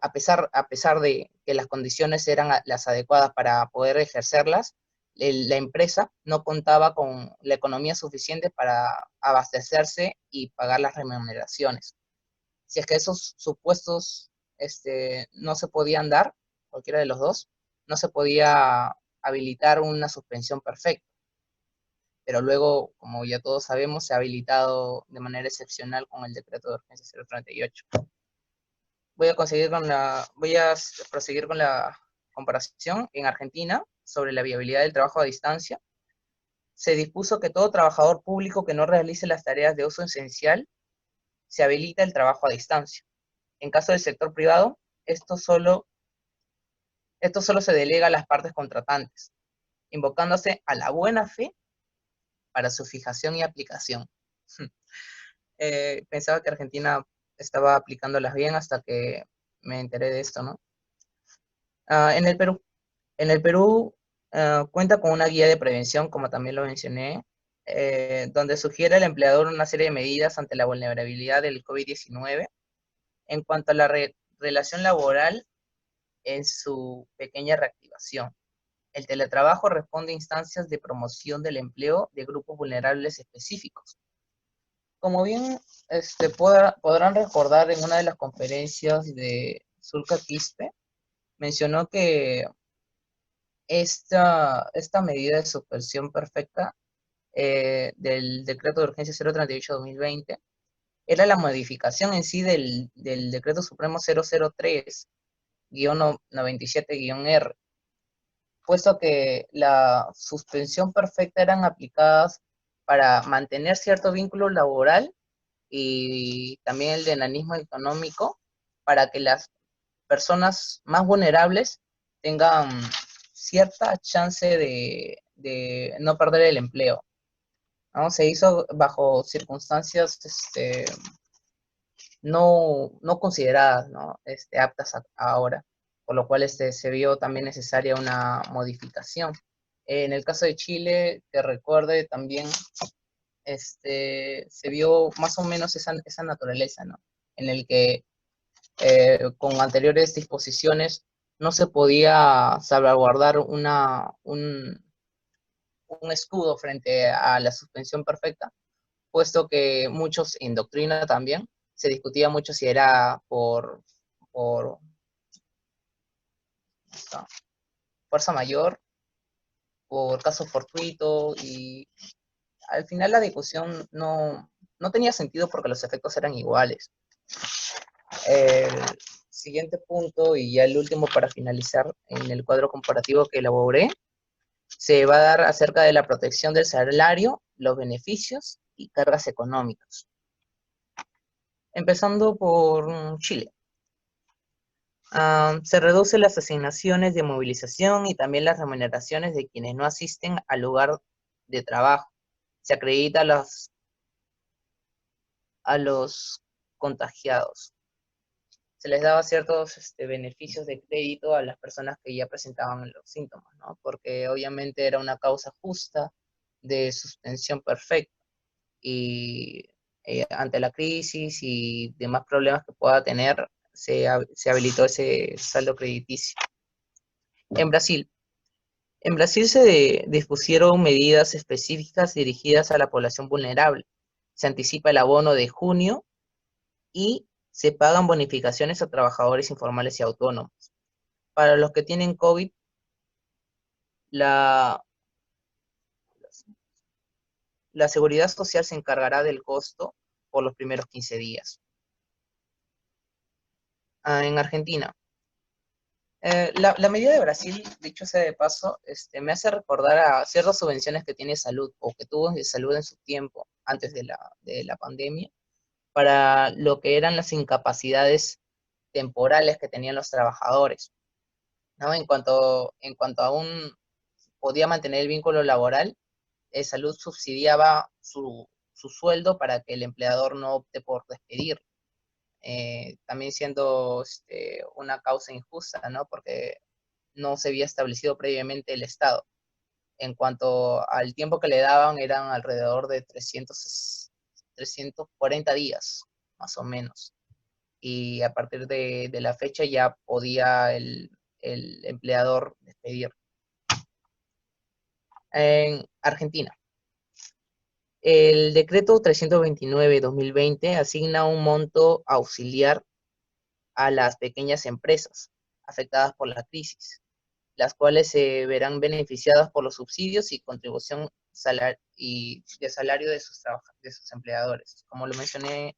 a pesar de que las condiciones eran las adecuadas para poder ejercerlas, la empresa no contaba con la economía suficiente para abastecerse y pagar las remuneraciones. Si es que esos supuestos no se podían dar, cualquiera de los dos, no se podía habilitar una suspensión perfecta. Pero luego, como ya todos sabemos, se ha habilitado de manera excepcional con el decreto de urgencia 038. Voy a proseguir con la comparación. En Argentina, sobre la viabilidad del trabajo a distancia, se dispuso que todo trabajador público que no realice las tareas de uso esencial se habilita el trabajo a distancia. En caso del sector privado, esto solo se delega a las partes contratantes, invocándose a la buena fe para su fijación y aplicación. Pensaba que Argentina estaba aplicándolas bien hasta que me enteré de esto, ¿no? En el Perú cuenta con una guía de prevención, como también lo mencioné, donde sugiere al empleador una serie de medidas ante la vulnerabilidad del COVID-19 en cuanto a la relación laboral en su pequeña reactivación. El teletrabajo responde a instancias de promoción del empleo de grupos vulnerables específicos. Como bien podrán recordar, en una de las conferencias de Zulka Quispe, mencionó que esta medida de suspensión perfecta del decreto de urgencia 038-2020 era la modificación en sí del decreto supremo 003-97-R, puesto que la suspensión perfecta eran aplicadas para mantener cierto vínculo laboral y también el de enanismo económico, para que las personas más vulnerables tengan cierta chance de no perder el empleo, ¿no? Se hizo bajo circunstancias no consideradas, ¿no? Aptas ahora, por lo cual se vio también necesaria una modificación. En el caso de Chile, que recuerde también, se vio más o menos esa naturaleza, ¿no? En el que con anteriores disposiciones no se podía salvaguardar un escudo frente a la suspensión perfecta, puesto que muchos en doctrina también se discutía mucho si era por fuerza mayor, por caso fortuito, y al final la discusión no tenía sentido porque los efectos eran iguales. El siguiente punto, y ya el último para finalizar en el cuadro comparativo que elaboré, se va a dar acerca de la protección del salario, los beneficios y cargas económicas. Empezando por Chile. Se reducen las asignaciones de movilización y también las remuneraciones de quienes no asisten al lugar de trabajo. Se acredita a los contagiados. Se les daba ciertos beneficios de crédito a las personas que ya presentaban los síntomas, ¿no? Porque obviamente era una causa justa de suspensión perfecta, y ante la crisis y demás problemas que pueda tener, se habilitó ese saldo crediticio. En Brasil se dispusieron medidas específicas dirigidas a la población vulnerable. se anticipa el abono de junio y se pagan bonificaciones a trabajadores informales y autónomos. Para los que tienen COVID, la Seguridad Social se encargará del costo por los primeros 15 días. En Argentina, la medida de Brasil, dicho sea de paso, me hace recordar a ciertas subvenciones que tiene salud o que tuvo de salud en su tiempo, antes de la pandemia, para lo que eran las incapacidades temporales que tenían los trabajadores, ¿no? En cuanto aún podía mantener el vínculo laboral, salud subsidiaba su sueldo para que el empleador no opte por despedir. También siendo una causa injusta, ¿no? Porque no se había establecido previamente el Estado. En cuanto al tiempo que le daban, eran alrededor de 340 días, más o menos. Y a partir de la fecha ya podía el empleador despedir. En Argentina, el decreto 329-2020 asigna un monto auxiliar a las pequeñas empresas afectadas por la crisis, las cuales se verán beneficiadas por los subsidios y contribución de salario de sus empleadores, como lo mencioné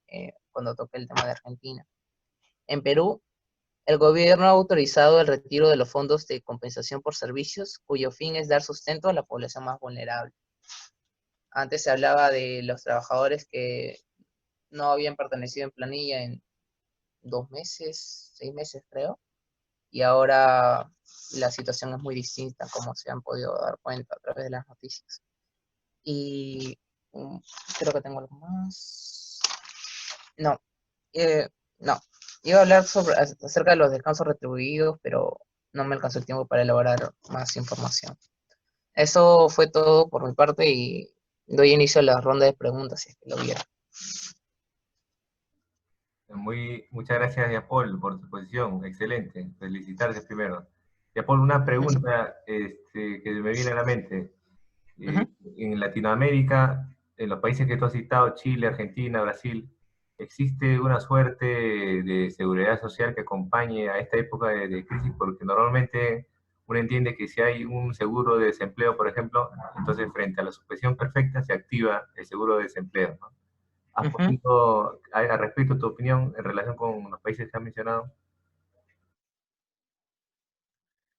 cuando toqué el tema de Argentina. En Perú, el gobierno ha autorizado el retiro de los fondos de compensación por servicios, cuyo fin es dar sustento a la población más vulnerable. Antes se hablaba de los trabajadores que no habían pertenecido en planilla en 2 meses, 6 meses creo, y ahora la situación es muy distinta, como se han podido dar cuenta a través de las noticias. Y creo que tengo algo más. No, no. Iba a hablar acerca de los descansos retribuidos, pero no me alcanzó el tiempo para elaborar más información. Eso fue todo por mi parte y doy inicio a la ronda de preguntas, si es que lo vieron.
Muchas gracias, Yapol, por tu exposición. Excelente. Felicitarte primero. Yapol, una pregunta que me viene a la mente. En Latinoamérica, en los países que tú has citado, Chile, Argentina, Brasil, ¿existe una suerte de seguridad social que acompañe a esta época de crisis? Porque normalmente uno entiende que si hay un seguro de desempleo, por ejemplo, entonces frente a la suspensión perfecta se activa el seguro de desempleo, ¿no? ¿Has podido, al respecto, tu opinión en relación con los países que has mencionado?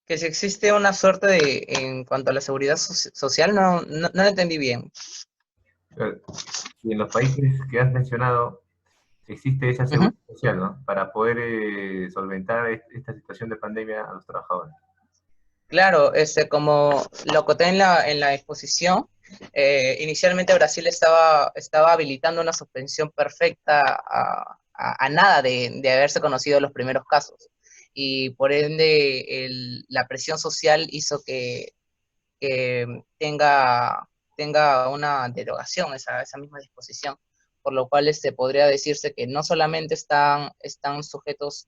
Que si existe una suerte en cuanto a la seguridad social, no lo entendí bien.
Y en los países que has mencionado, existe esa seguridad social, ¿no? Para poder solventar esta situación de pandemia a los trabajadores.
Claro, como lo conté en la exposición, inicialmente Brasil estaba habilitando una suspensión perfecta a nada de haberse conocido los primeros casos. Y por ende, la presión social hizo que tenga una derogación esa misma disposición, por lo cual podría decirse que no solamente están sujetos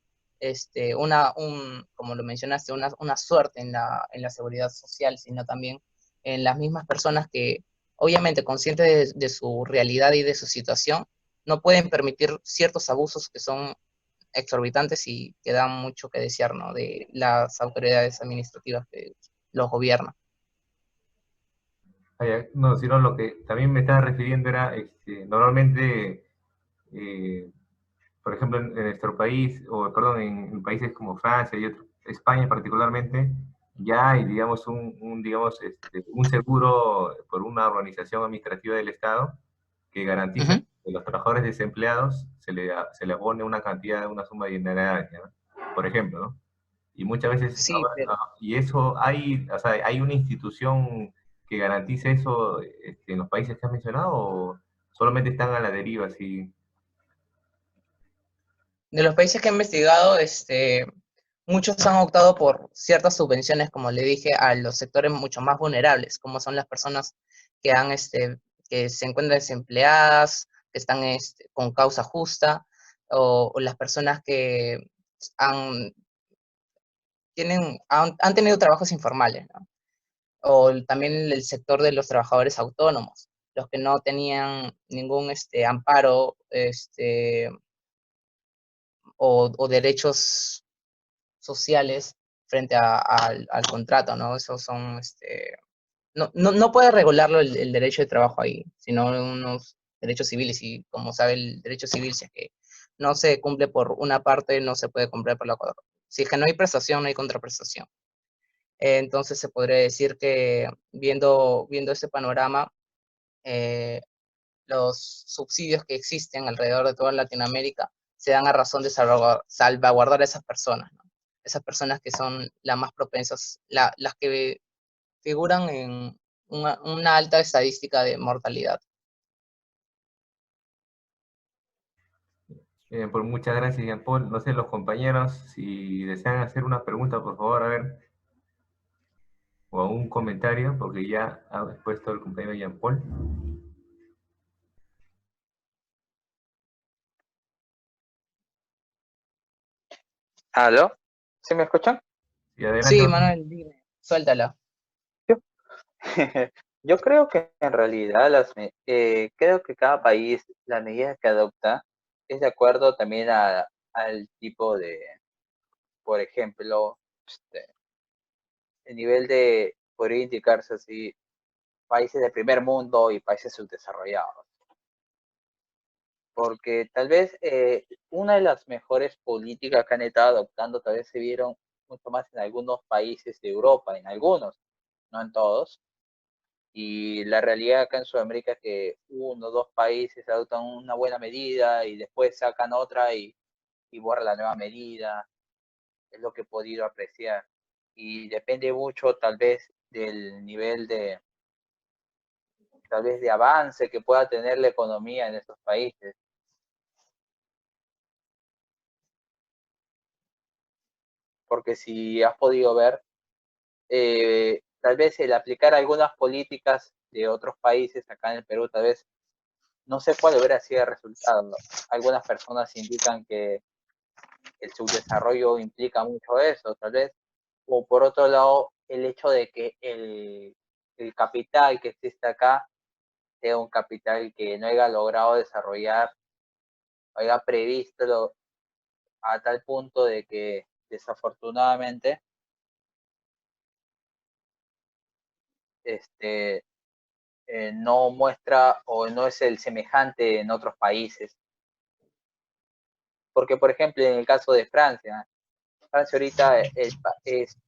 como lo mencionaste, una suerte en la seguridad social, sino también en las mismas personas que, obviamente, conscientes de su realidad y de su situación, no pueden permitir ciertos abusos que son exorbitantes y que dan mucho que desear, ¿no? De las autoridades administrativas que los gobiernan.
No, sino lo que también me estaba refiriendo era, normalmente, por ejemplo, en nuestro país, o perdón, en países como Francia y España particularmente, ya hay, digamos, un seguro por una organización administrativa del Estado que garantiza que los trabajadores desempleados se le abone una cantidad, una suma de dinero, ¿no? Por ejemplo, ¿no? Y muchas veces,
Sí, pero
y eso o sea, hay una institución que garantice eso en los países que has mencionado, o solamente están a la deriva, así.
de los países que he investigado, muchos han optado por ciertas subvenciones, como le dije, a los sectores mucho más vulnerables, como son las personas que que se encuentran desempleadas, que están con causa justa, o las personas que han tenido trabajos informales, ¿no? O también el sector de los trabajadores autónomos. los que no tenían ningún amparo o derechos sociales frente al contrato, ¿no? Esos son, no puede regularlo el derecho de trabajo ahí, sino unos derechos civiles, y como sabe el derecho civil, si es que no se cumple por una parte, no se puede cumplir por la otra. Si es que no hay prestación, no hay contraprestación. Entonces se podría decir que viendo este panorama, los subsidios que existen alrededor de toda Latinoamérica se dan a razón de salvaguardar a esas personas, ¿no? Esas personas que son las más propensas, las que figuran en una alta estadística de mortalidad.
Pues muchas gracias, Jean Paul. No sé, los compañeros, si desean hacer una pregunta, por favor, a ver, o un comentario, porque ya ha expuesto el compañero Jean Paul.
¿Aló? ¿Sí me escuchan?
Y adelante.
Sí, Manuel, dime, suéltala.
Yo creo que en realidad creo que cada país, la medida que adopta, es de acuerdo también al tipo de, por ejemplo, el nivel de, podría indicarse así, países de primer mundo y países subdesarrollados. Porque tal vez una de las mejores políticas que han estado adoptando tal vez se vieron mucho más en algunos países de Europa, en algunos, no en todos. Y la realidad acá en Sudamérica es que uno o dos países adoptan una buena medida y después sacan otra y borran la nueva medida. Es lo que he podido apreciar. Y depende mucho tal vez del nivel de, tal vez de avance que pueda tener la economía en estos países. Porque si has podido ver, tal vez el aplicar algunas políticas de otros países acá en el Perú, tal vez no sé cuál hubiera sido el resultado. Algunas personas indican que el subdesarrollo implica mucho eso, tal vez. O por otro lado, el hecho de que el capital que existe acá sea un capital que no haya logrado desarrollar, haya previsto a tal punto de que desafortunadamente no muestra o no es el semejante en otros países. Porque, por ejemplo, en el caso de Francia, Francia ahorita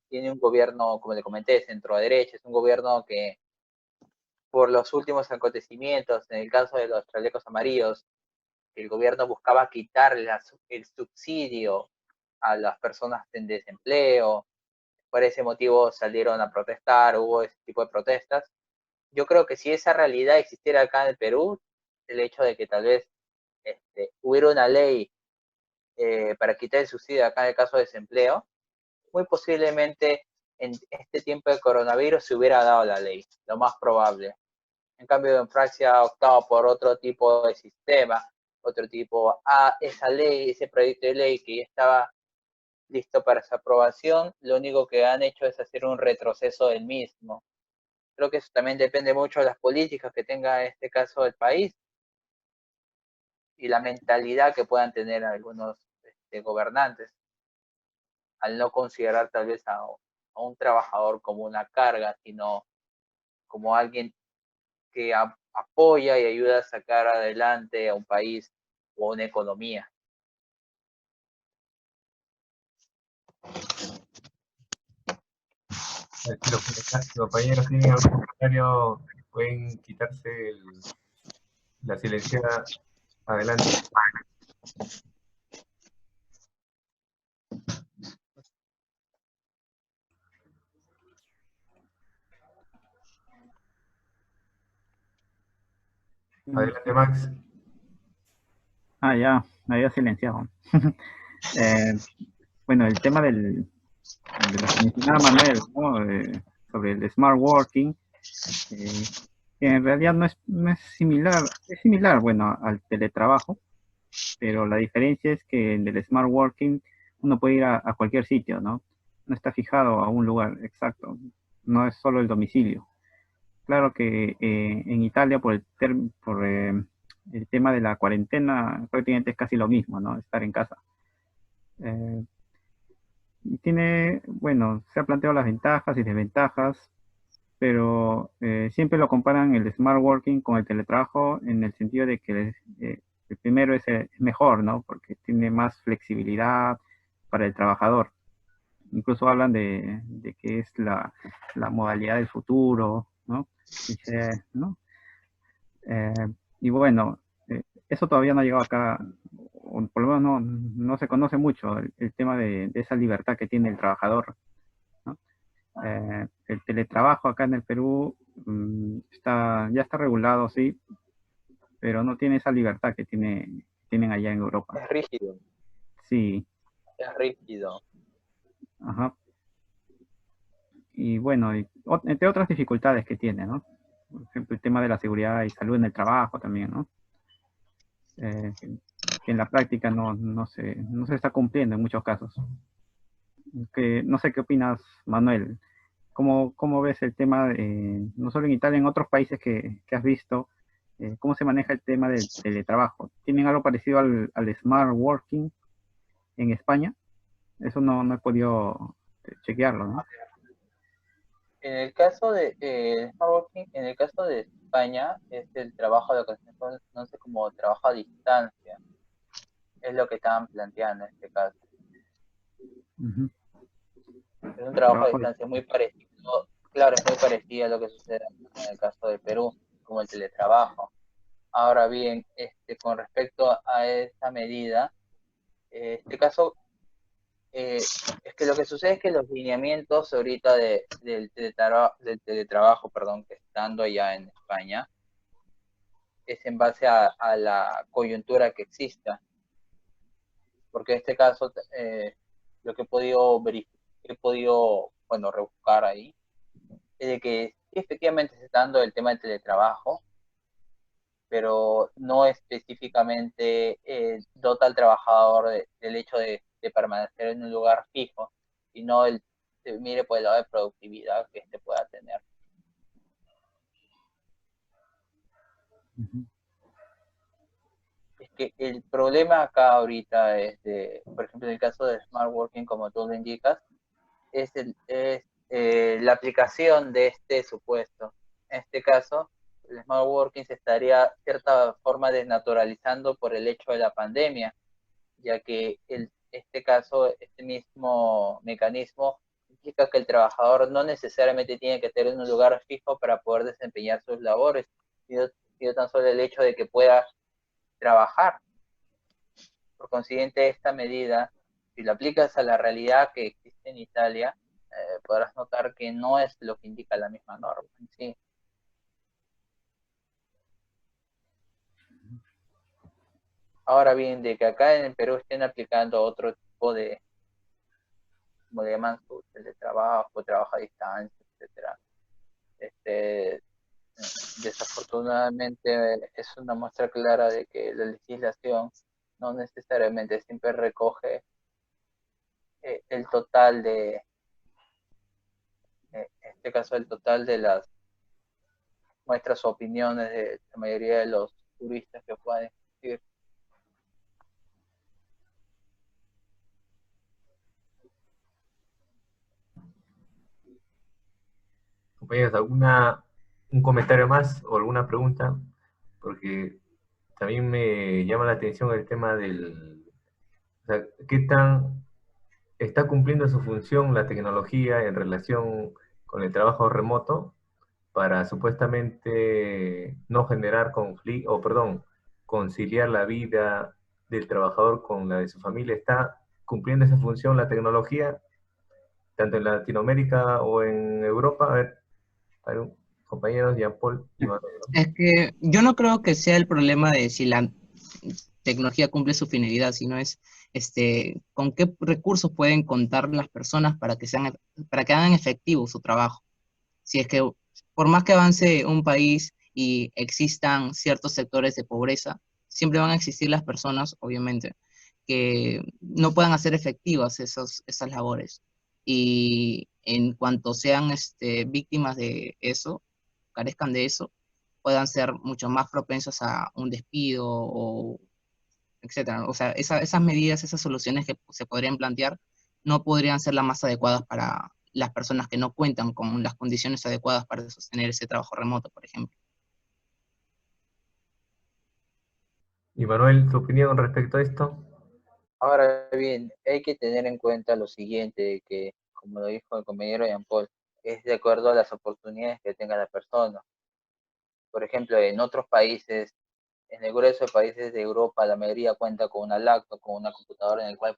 tiene un gobierno, como le comenté, centro derecha, es un gobierno que por los últimos acontecimientos, en el caso de los chalecos amarillos, el gobierno buscaba quitar el subsidio a las personas en desempleo. Por ese motivo salieron a protestar, hubo ese tipo de protestas. Yo creo que si esa realidad existiera acá en el Perú, el hecho de que tal vez hubiera una ley para quitar el subsidio acá en el caso de desempleo, muy posiblemente en este tiempo de coronavirus se hubiera dado la ley, lo más probable. En cambio, en Francia ha optado por otro tipo de sistema, otro tipo, esa ley, ese proyecto de ley que ya estaba listo para su aprobación, lo único que han hecho es hacer un retroceso del mismo. Creo que eso también depende mucho de las políticas que tenga en este caso el país y la mentalidad que puedan tener algunos gobernantes al no considerar tal vez a un trabajador como una carga, sino como alguien que apoya y ayuda a sacar adelante a un país o una economía.
Si los compañeros tienen algún comentario, pueden quitarse la silenciada. Adelante. Adelante, Max.
Ya, me había silenciado. Bueno, el tema de lo que mencionaba Manuel, ¿no? Sobre el smart working, que en realidad no es similar, es similar, bueno, al teletrabajo, pero la diferencia es que en el smart working uno puede ir a cualquier sitio, ¿no? No está fijado a un lugar exacto, no es solo el domicilio. claro que en Italia por el tema de la cuarentena prácticamente es casi lo mismo, ¿no? Estar en casa. Eh, y tiene, bueno, se ha planteado las ventajas y desventajas, pero siempre lo comparan el smart working con el teletrabajo en el sentido de que el primero es mejor, ¿no? Porque tiene más flexibilidad para el trabajador. Incluso hablan de que es la modalidad del futuro, ¿no? ¿no? Eh, y bueno, eso todavía no ha llegado acá, o por lo menos no se conoce mucho el tema de esa libertad que tiene el trabajador, ¿no? El teletrabajo acá en el Perú ya está regulado, sí, pero no tiene esa libertad que tienen allá en Europa.
Es rígido,
Sí,
es rígido.
ajá. Y bueno, entre otras dificultades que tiene, ¿no? Por ejemplo, el tema de la seguridad y salud en el trabajo también, ¿no? Que en la práctica no se está cumpliendo en muchos casos. No sé qué opinas, Manuel. ¿Cómo ves el tema, no solo en Italia, en otros países que has visto, cómo se maneja el tema del teletrabajo? ¿Tienen algo parecido al smart working en España? Eso no he podido chequearlo, ¿no?
En el caso de smart working, en el caso de España, es el trabajo de lo que se conoce como trabajo a distancia. Es lo que estaban planteando en este caso.
Ujú.
Es un trabajo a distancia muy parecido, claro, es muy parecido a lo que sucede en el caso de Perú, como el teletrabajo. Ahora bien, con respecto a esa medida, este caso, es que lo que sucede es que los lineamientos ahorita del teletrabajo, perdón, que estando allá en España, es en base a la coyuntura que exista. Porque en este caso, lo que he podido, bueno, rebuscar ahí, es de que sí, efectivamente se está dando el tema del teletrabajo, pero no específicamente dota al trabajador del hecho de permanecer en un lugar fijo, sino se mire por el lado de productividad que este pueda tener.
Ujú.
Es que el problema acá ahorita es, por ejemplo, en el caso de Smart Working, como tú lo indicas, es la aplicación de este supuesto. En este caso, el Smart Working se estaría, cierta forma, desnaturalizando por el hecho de la pandemia, ya que este caso, este mismo mecanismo implica que el trabajador no necesariamente tiene que tener un lugar fijo para poder desempeñar sus labores, sino tan solo el hecho de que pueda trabajar. Por consiguiente, esta medida, si la aplicas a la realidad que existe en Italia, podrás notar que no es lo que indica la misma norma en sí. Ahora bien, de que acá en el Perú estén aplicando otro tipo de, como le llaman, su teletrabajo, trabajo a distancia, etcétera, desafortunadamente es una muestra clara de que la legislación no necesariamente siempre recoge el total en este caso, el total de las muestras o opiniones de la mayoría de los turistas que puedan existir.
Compañeros, un comentario más o alguna pregunta? Porque también me llama la atención el tema o sea, qué tan está cumpliendo su función la tecnología en relación con el trabajo remoto para supuestamente no generar conflicto, o perdón, conciliar la vida del trabajador con la de su familia. ¿Está cumpliendo esa función la tecnología, tanto en Latinoamérica o en Europa? A ver, compañeros, Jean-Paul y Manuel, ¿no?
Es que yo no creo que sea el problema de si la tecnología cumple su finalidad, sino es con qué recursos pueden contar las personas para que hagan efectivo su trabajo. Si es que por más que avance un país y existan ciertos sectores de pobreza, siempre van a existir las personas, obviamente, que no puedan hacer efectivas esas labores. Y en cuanto sean víctimas de eso, carezcan de eso puedan ser mucho más propensos a un despido o etcétera. O sea, esas medidas, esas soluciones que se podrían plantear no podrían ser las más adecuadas para las personas que no cuentan con las condiciones adecuadas para sostener ese trabajo remoto, por ejemplo.
Y Manuel, ¿tu opinión respecto a esto?
Ahora bien, hay que tener en cuenta lo siguiente, que como lo dijo el compañero Jean Paul, es de acuerdo a las oportunidades que tenga la persona. Por ejemplo, en otros países, en el grueso de países de Europa, la mayoría cuenta con una laptop, con una computadora en el cual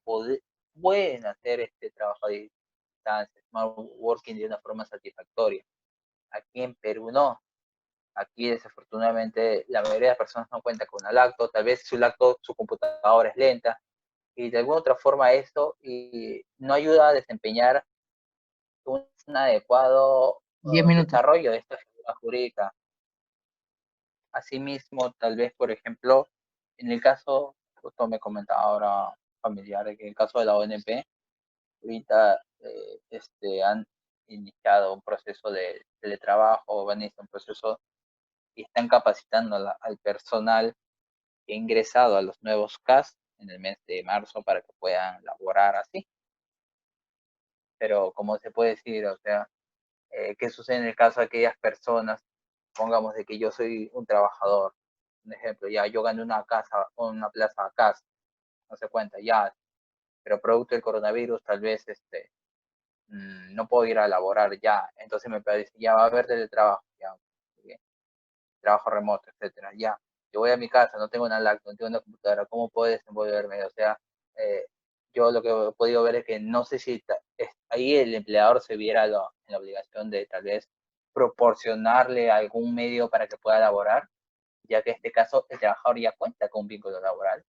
pueden hacer este trabajo a distancia, smart working de una forma satisfactoria. Aquí en Perú no. Aquí desafortunadamente la mayoría de las personas no cuenta con una laptop, tal vez su laptop, su computadora es lenta, y de alguna otra forma esto y no ayuda a desempeñar un adecuado
10 minutos.
desarrollo de esta figura jurídica. Asimismo, tal vez, por ejemplo, en el caso, justo me comentaba ahora familiar, que en el caso de la ONP, ahorita han iniciado un proceso de teletrabajo, van a iniciar un proceso y están capacitando al personal que ha ingresado a los nuevos CAS en el mes de marzo para que puedan laborar así. Pero, como se puede decir, o sea, ¿qué sucede en el caso de aquellas personas? Pongamos de que yo soy un trabajador, un ejemplo, ya yo gané una casa o una plaza acá, no se cuenta, ya, pero producto del coronavirus tal vez no puedo ir a laborar ya, entonces me parece, ya va a haber teletrabajo, ya, trabajo remoto, etcétera, ya, yo voy a mi casa, no tengo una laptop, no tengo una computadora, ¿cómo puedo desenvolverme? O sea, eh, yo lo que he podido ver es que no sé si ahí el empleador se viera en la obligación de tal vez proporcionarle algún medio para que pueda laborar, ya que en este caso el trabajador ya cuenta con un vínculo laboral.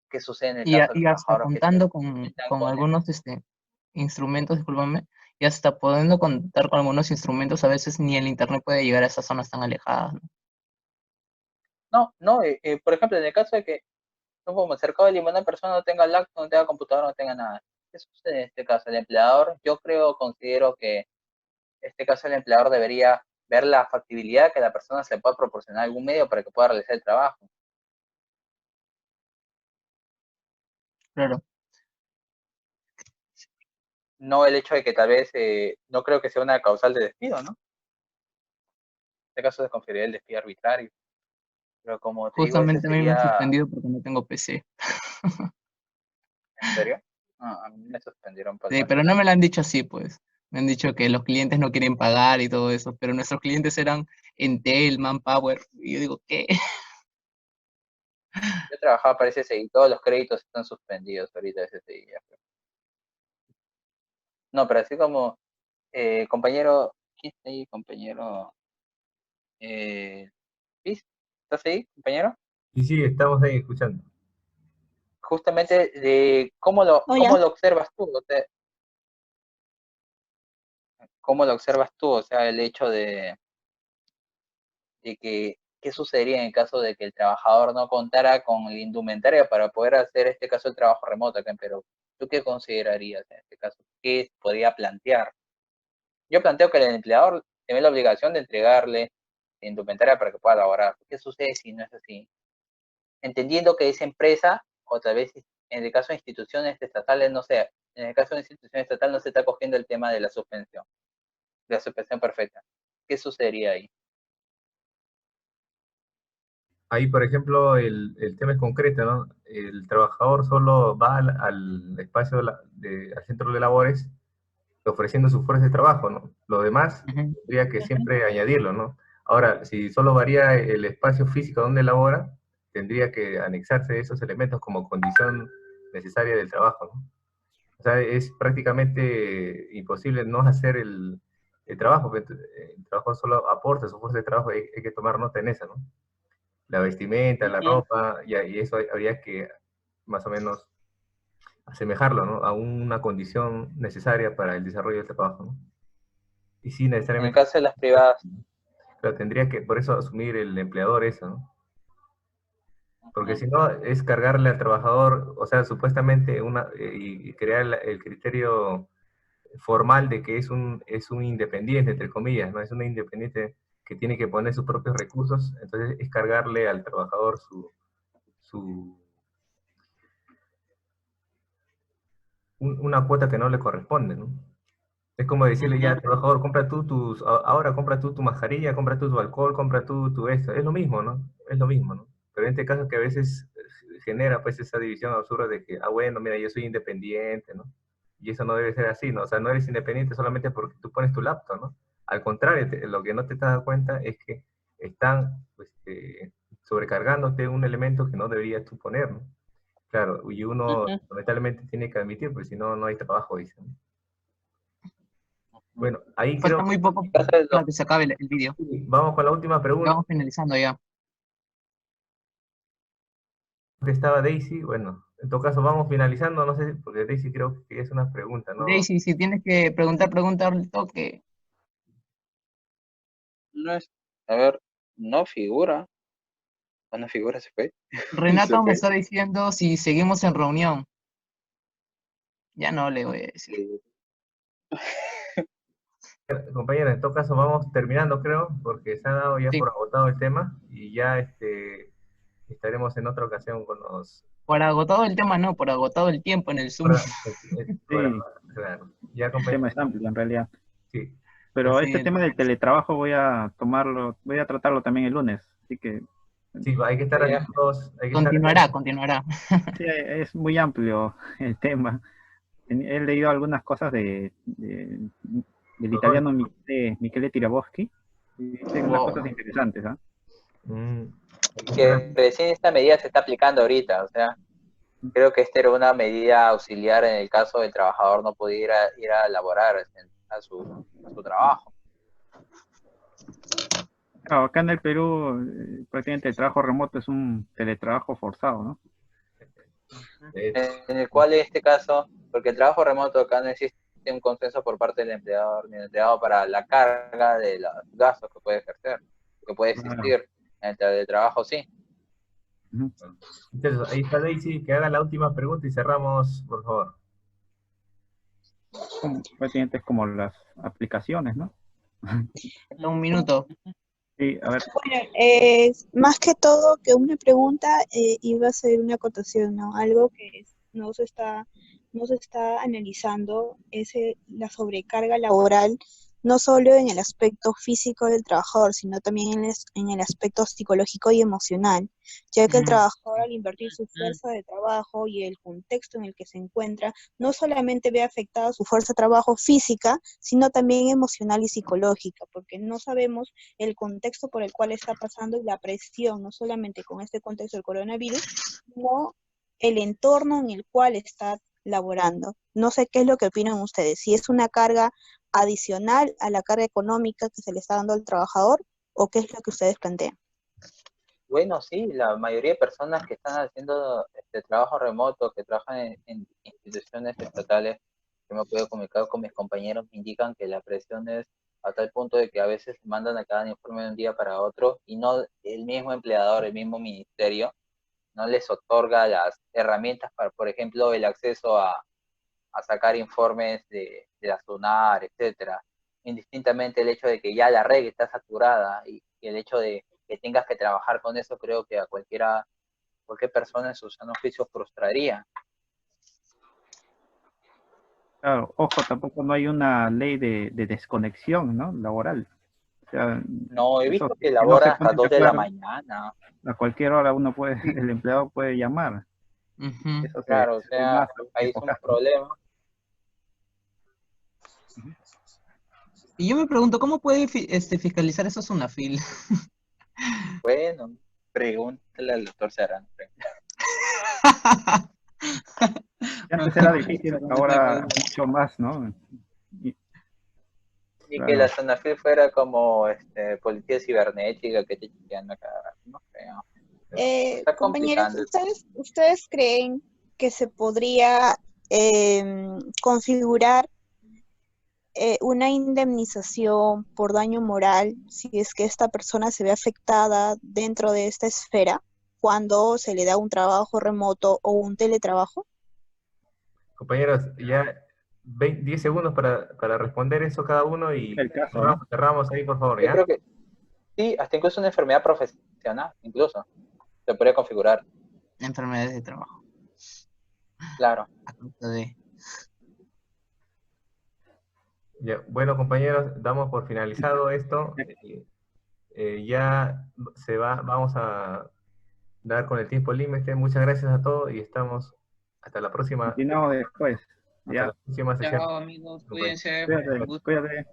¿Qué sucede en el caso de los
Y hasta
trabajadores que
contando
están
con
con
algunos instrumentos, discúlpame, y hasta pudiendo contar con algunos instrumentos, a veces ni el internet puede llegar a esas zonas tan alejadas, ¿no?
No, no, por ejemplo, en el caso de que, no como cercado de Lima, una persona no tenga laptop, no tenga computadora, no tenga nada. ¿Qué sucede en este caso? El empleador, yo considero que en este caso el empleador debería ver la factibilidad que la persona se pueda proporcionar algún medio para que pueda realizar el trabajo.
Claro,
No el hecho de que tal vez, no creo que sea una causal de despido, ¿no? En este caso desconfiaría el despido arbitrario. Pero como te digo, ese
justamente a mí me han
sería,
suspendido porque no tengo PC.
¿en serio? No, a mí me suspendieron por
Sí,
la
pero no me lo han dicho así, pues. Me han dicho que los clientes no quieren pagar y todo eso, pero nuestros clientes eran Entel, Manpower, y yo digo, ¿qué?
Yo trabajaba para SSI, y todos los créditos están suspendidos ahorita de SSI. No, pero así como, compañero, ¿quién está ahí, compañero? ¿Luis? ¿Estás ahí, compañero?
Y sí, estamos ahí escuchando.
Justamente de
Hola.
cómo lo observas tú, o sea, cómo lo observas tú, o sea, el hecho de que, ¿qué sucedería en el caso de que el trabajador no contara con la indumentaria para poder hacer este caso el trabajo remoto acá en Perú? ¿Tú qué considerarías en este caso? ¿Qué podría plantear? Yo planteo que el empleador tiene la obligación de entregarle la indumentaria para que pueda laborar. ¿Qué sucede si no es así? Entendiendo que esa empresa, o tal vez en el caso de instituciones estatales, no sé, en el caso de una institución estatal no se está cogiendo el tema de la suspensión perfecta. ¿Qué sucedería ahí?
Ahí, por ejemplo, el tema es concreto, ¿no? El trabajador solo va al espacio, al centro de labores, ofreciendo su fuerza de trabajo, ¿no? Lo demás
Ujú.
tendría que siempre añadirlo, ¿no? Ahora, si solo varía el espacio físico donde labora, tendría que anexarse esos elementos como condición necesaria del trabajo, ¿no? O sea, es prácticamente imposible no hacer el trabajo, porque el trabajo solo aporta su fuerza de trabajo, hay que tomar nota en eso, ¿no? La vestimenta, la
Ujú.
ropa, y eso habría que más o menos asemejarlo, ¿no? A una condición necesaria para el desarrollo del trabajo, ¿no? Y sí,
En el
necesariamente,
caso de las privadas.
pero tendría que, por eso, asumir el empleador eso, ¿no? Porque
Ujú.
si no, es cargarle al trabajador, o sea, supuestamente y crear el criterio formal de que es un independiente, entre comillas, ¿no? Es un independiente que tiene que poner sus propios recursos, entonces es cargarle al trabajador una cuota que no le corresponde, ¿no? Es como decirle ya, trabajador, compra tú ahora compra tú tu mascarilla, compra tú tu alcohol, compra tú tu esto. Es lo mismo, ¿no? Es lo mismo, ¿no? Pero en este caso que a veces genera pues esa división absurda de que, bueno, mira, yo soy independiente, ¿no? Y eso no debe ser así, ¿no? O sea, no eres independiente solamente porque tú pones tu laptop, ¿no? Al contrario, lo que no te das cuenta es que están pues, sobrecargándote un elemento que no deberías tú poner, ¿no? Claro, y uno lamentablemente tiene que admitir, pues si no, no hay trabajo, dicen. Bueno, ahí
Falta
creo
muy poco para que se acabe el vídeo.
que vamos con la última pregunta.
Vamos finalizando ya.
Que estaba Daisy, bueno, en todo caso vamos finalizando, no sé, porque Daisy creo que es una pregunta, ¿no?
Daisy, si tienes que preguntar al toque.
No es, a ver, no figura. ¿O no figura se fue?
Renato
Se
me
fue.
está diciendo si seguimos en reunión. Ya no le voy a decir.
Sí.
Compañeros, en todo caso vamos terminando, creo, porque se ha dado ya
Sí.
por agotado el tema y ya estaremos en otra ocasión con los...
Por agotado el tema, no, por agotado el tiempo en el Zoom.
Sí,
Claro, ya
el
compañeros.
tema es amplio en realidad.
Sí,
Pero
Así
este
es.
tema del teletrabajo voy a tratarlo también el lunes. Así que
sí, hay que estar
Ya.
atentos, hay que estar
Continuará.
sí, es muy amplio el tema. He leído algunas cosas del italiano Michele Tiraboschi y dicen unas
Wow.
cosas interesantes, ¿ah?
hay que estar
Que recién esta medida se está aplicando ahorita, o sea, creo que esta era una medida auxiliar en el caso del trabajador no pudiera ir a laborar a su trabajo.
Claro, acá en el Perú prácticamente el trabajo remoto es un teletrabajo forzado, ¿no?
En el cual en este caso, porque el trabajo remoto acá no existe un consenso por parte del empleador ni del empleado para la carga de los gastos que puede ejercer, que puede
Claro.
existir en el teletrabajo, sí.
Ujú.
Entonces, ahí está Daisy, que haga la última pregunta y cerramos, por favor.
Prácticamente es como las aplicaciones, ¿no?
Un minuto.
Sí, a ver,
Bueno, más que todo que una pregunta iba a ser una acotación, ¿no? Algo que no se está analizando es la sobrecarga laboral, no solo en el aspecto físico del trabajador, sino también en el aspecto psicológico y emocional, ya que el trabajador al invertir su fuerza de trabajo y el contexto en el que se encuentra, no solamente ve afectada su fuerza de trabajo física, sino también emocional y psicológica, porque no sabemos el contexto por el cual está pasando y la presión, no solamente con este contexto del coronavirus, sino el entorno en el cual está laborando. No sé qué es lo que opinan ustedes, si es una carga adicional a la carga económica que se le está dando al trabajador o qué es lo que ustedes plantean.
Bueno, sí, la mayoría de personas que están haciendo este trabajo remoto, que trabajan en instituciones estatales, que me puedo comunicar con mis compañeros, me indican que la presión es a tal punto de que a veces mandan a cada informe de un día para otro y no el mismo empleador, el mismo ministerio, no les otorga las herramientas para, por ejemplo, el acceso a sacar informes de la SUNAR, etcétera. Indistintamente el hecho de que ya la red está saturada y el hecho de que tengas que trabajar con eso, creo que a cualquier persona en su sano juicio frustraría.
claro, ojo, tampoco no hay una ley de desconexión, ¿no? Laboral. O sea,
No, he
eso,
visto que
si no se
laboran hasta
ponen de
2 de la
acuerdo,
mañana.
a cualquier hora el empleado puede llamar. Eso
Claro, o
se ve
sea,
más en
ahí es un
épocas, ¿no?
problema.
Y yo me pregunto, ¿cómo puede fiscalizar eso Sunafil?
Bueno, pregúntale al doctor Serrano.
Y antes era difícil, ahora mucho más, ¿no? Y,
Y que la
claro,
Sonafil fuera como policía cibernética que te chequean a cada rato, no creo. Se está
Compañeros,
complicando.
¿ustedes creen que se podría configurar una indemnización por daño moral si es que esta persona se ve afectada dentro de esta esfera cuando se le da un trabajo remoto o un teletrabajo?
Compañeros, ya 10 segundos para responder eso cada uno y
El caso, ¿no?
cerramos ahí, por favor,
Yo
¿ya?
creo que sí, hasta incluso una enfermedad profesional, incluso, se podría configurar,
Enfermedades de trabajo.
claro.
A punto de...
Ya, bueno, compañeros, damos por finalizado esto. Ya vamos a dar con el tiempo límite. Muchas gracias a todos y estamos hasta la próxima,
Continuamos después.
hasta
Ya.
la próxima sesión.
Chao, amigos, cuídense.
Cuídate,
Un gusto.
cuídate.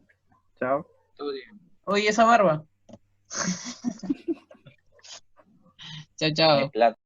Chao.
Oye, esa barba. Chao, chao.
Plata.